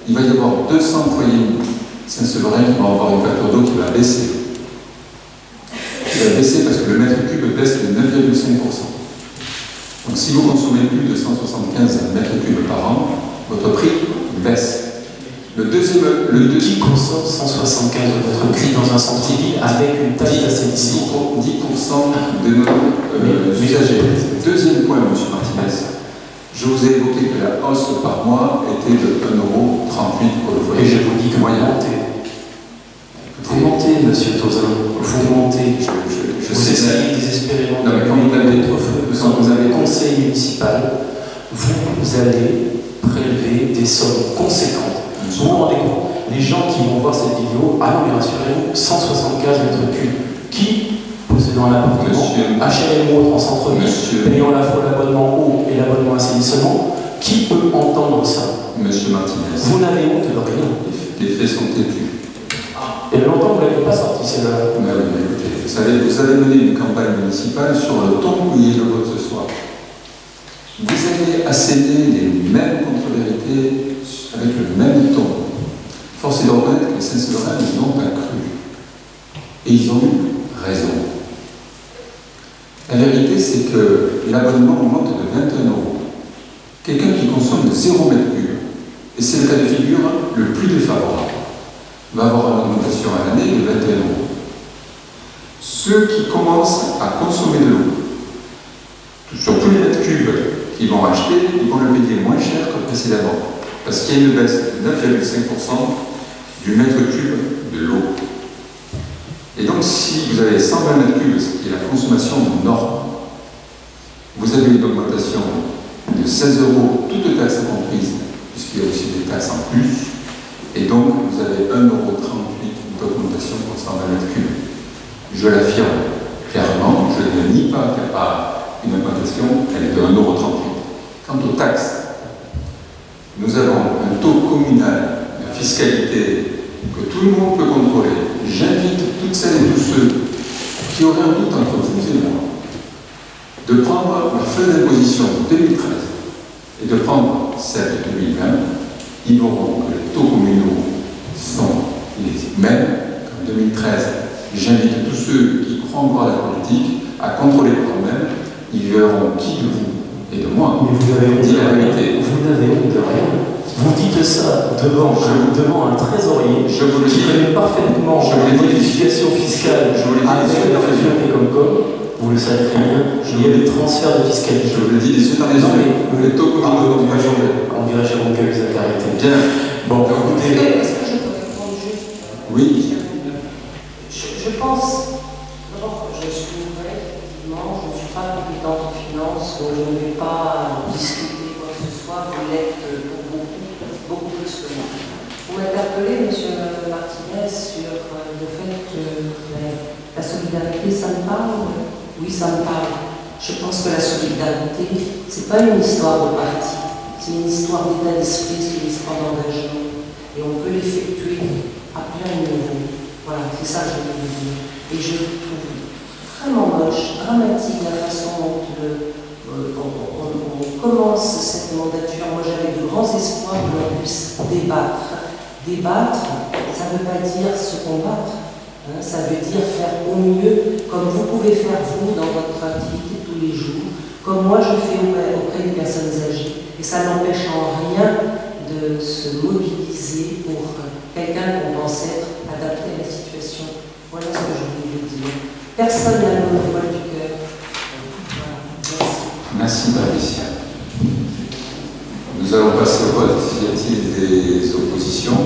qu'il va y avoir 200 foyers Saint-Séverin qui vont avoir une facture d'eau qui va baisser. Qui va baisser parce que le mètre cube baisse de 9,5%. Donc si vous consommez plus de 175 mètres cubes par an, votre prix baisse. Qui consomme 175 mètres cubes dans un centre-ville avec une taxe d'assainissement? 10% de nos usagers. Deuxième point, M. Martinez. Je vous ai évoqué que la hausse par mois était de 1,38 € pour le foyer. Et je vous dis que vous mentez. Vous mentez, monsieur Tozin. Vous mentez. Vous essayez désespérément de mettre feu. Vous avez conseil municipal. Vous allez prélever des sommes conséquentes. Vous vous rendez compte? Les gens qui vont voir cette vidéo, ah non, mais rassurez-vous, 175 mètres cubes. Qui, possédant un appartement, HLM ou autre en centre-ville, payant à la fois l'abonnement eau et l'abonnement assainissement, qui peut entendre ça? Monsieur Martinez. Vous n'avez honte de rien. Les faits sont têtus. Et longtemps, vous ne l'avez pas sorti, celle-là. Oui, écoutez, vous avez mené une campagne municipale sur le ton mouillé de vote ce soir. Vous avez asséné les mêmes contre-vérités avec le même ton. Force est de reconnaître que les Saint-Séverins nous ont pas cru. Et ils ont eu raison. La vérité, c'est que l'abonnement augmente de 21 €. Quelqu'un qui consomme 0 mètre cube, et c'est le cas de figure le plus défavorable, va avoir une augmentation à l'année de 21 €. ceux qui commencent à consommer de l'eau, sur tous les mètres cubes qu'ils vont acheter, ils vont le payer moins cher que précédemment. Parce qu'il y a une baisse de 9,5% du mètre cube de l'eau. Et donc, si vous avez 120 mètres cubes, ce qui est la consommation norme, vous avez une augmentation de 16 €, toutes taxes comprises, puisqu'il y a aussi des taxes en plus, et donc vous avez 1,38 € d'augmentation pour 120 mètres cubes. Je l'affirme clairement, je ne nie pas qu'il n'y a pas une augmentation, elle est de 1,38 €. Quant aux taxes, nous avons un taux communal de fiscalité que tout le monde peut contrôler. J'invite toutes celles et tous ceux qui auraient un doute entre vous et moi de prendre la feuille d'imposition de 2013 et de prendre celle de 2020. Ils verront que les taux communaux sont les mêmes qu'en 2013. J'invite tous ceux qui croient encore à la politique à contrôler par eux-mêmes. Ils verront qui de vous et de moi Mais vous avez dit la vérité. Vous n'avez honte de rien. Vous dites ça devant un trésorier Je vous le qui dis. connaît parfaitement les modifications fiscales avec la région Télécom. Vous le savez très bien. Il y a des transferts de fiscalité. Je vous le dis, les yeux dans les yeux. Les taux communaux n'ont pas changé. On dirait chez mon collègue Zacharie. Bien. Bon, écoutez. Est-ce que je peux répondre juste? Oui. Je pense, d'abord, je suis nouvelle, effectivement, je ne suis pas compétente en finance, donc je ne vais pas discuter quoi que ce soit, vous l'êtes pour beaucoup plus que moi. Vous m'interpellez, M. Martinez, sur le fait que la solidarité, ça me parle? Oui, ça me parle. Je pense que la solidarité, ce n'est pas une histoire de parti, c'est une histoire d'état d'esprit, c'est une histoire d'engagement. Et on peut l'effectuer à plein niveau. Voilà, c'est ça que je veux dire. Et je trouve vraiment moche, dramatique la façon dont on commence cette mandature. Moi, j'avais de grands espoirs que l'on puisse débattre. Débattre, ça ne veut pas dire se combattre. Ça veut dire faire au mieux, comme vous pouvez faire vous dans votre activité tous les jours, comme moi je fais auprès des personnes âgées. Et ça n'empêche en rien de se mobiliser pour quelqu'un qu'on pense être adapté à la situation. Voilà ce que je voulais vous dire. Personne n'a le monopole du cœur. Voilà. Merci Patricia. Nous allons passer au vote. Y a-t-il des oppositions?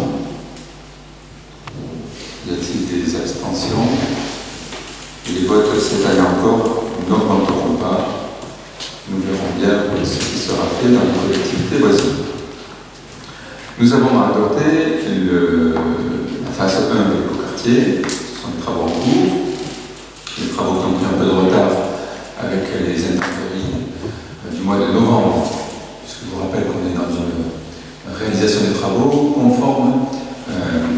Y a-t-il des abstentions? Les votes cette année encore n'augmenteront pas. Nous verrons bien ce qui sera fait dans les collectivités voisines. Nous avons adopté la phase 1 de l'écoquartier. Ce sont des travaux en cours. Les travaux qui ont pris un peu de retard avec les intempéries du mois de novembre. Je vous rappelle qu'on est dans une réalisation des travaux conforme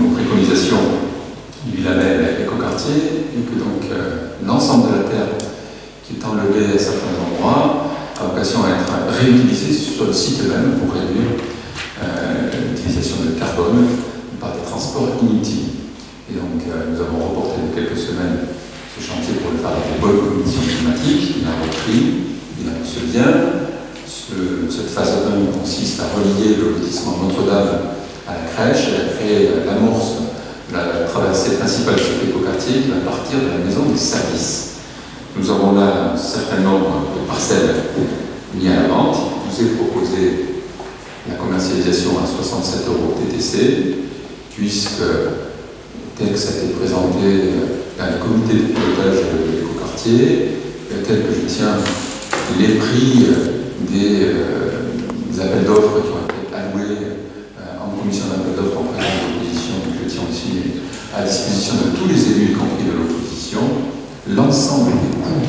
aux préconisations du label écoquartier et que donc l'ensemble de la terre qui est enlevée à certains endroits a vocation à être réutilisée sur le site même pour réduire l'utilisation de carbone par des transports inutiles. Et donc nous avons reporté de quelques semaines ce chantier pour le faire avec des bonnes conditions climatiques. Il a repris, il avance bien. Cette phase 1 consiste à relier le lotissement Notre-Dame à la crèche et à créer l'amorce, la traversée principale de cet écoquartier qui va partir de la maison des services. Nous avons là un certain nombre de parcelles mises à la vente. Il vous est proposé la commercialisation à 67 € TTC, puisque tel que ça a été présenté dans le comité de pilotage de l'écoquartier, tel que je tiens les prix des appels d'offres qui ont été alloués en commission d'appel d'offres en présence de l'opposition, que je tiens aussi à disposition de tous les élus, y compris de l'opposition, l'ensemble des coûts,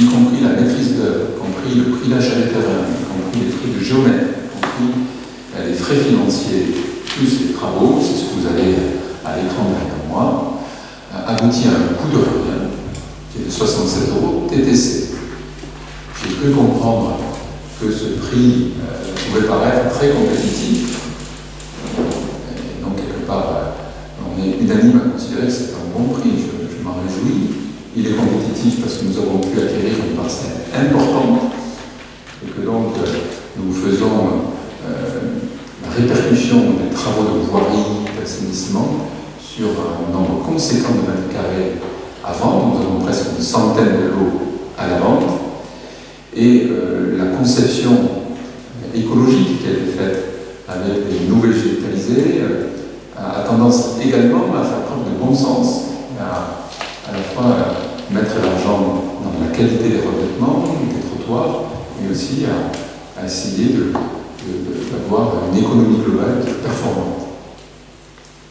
y compris la maîtrise d'œuvre, y compris le prix d'achat des terrains, y compris les prix de géomètre, y compris les frais financiers, plus les travaux, c'est ce que vous avez à l'écran derrière moi, aboutit à un coût de revient qui est de 67 € TTC. J'ai cru comprendre que ce prix pouvait paraître très compétitif. Et donc, quelque part, on est unanime à considérer que c'est un bon prix. Je m'en réjouis. Il est compétitif parce que nous avons pu acquérir une parcelle importante et que donc nous faisons la répercussion des travaux de voirie, d'assainissement sur un nombre conséquent de mètres carrés à vendre. Nous avons presque une centaine de lots à la vente. Et la conception écologique qui a été faite avec des nouveaux végétalisés a tendance également à faire preuve de bon sens, à la fois mettre l'argent dans la qualité des revêtements, des trottoirs, mais aussi à essayer d'avoir une économie globale performante.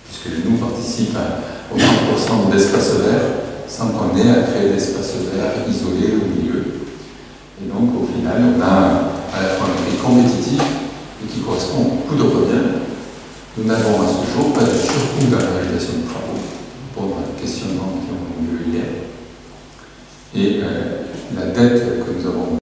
Puisque nous participons au 30% d'espace vert sans qu'on ait à créer d'espace vert isolé au milieu. Et donc au final, on a à la fois un prix compétitif et qui correspond au coût de revient. Nous n'avons à ce jour pas de surcoût dans la réalisation de travaux, pour un questionnement qui ont eu lieu hier. Et la dette que nous avons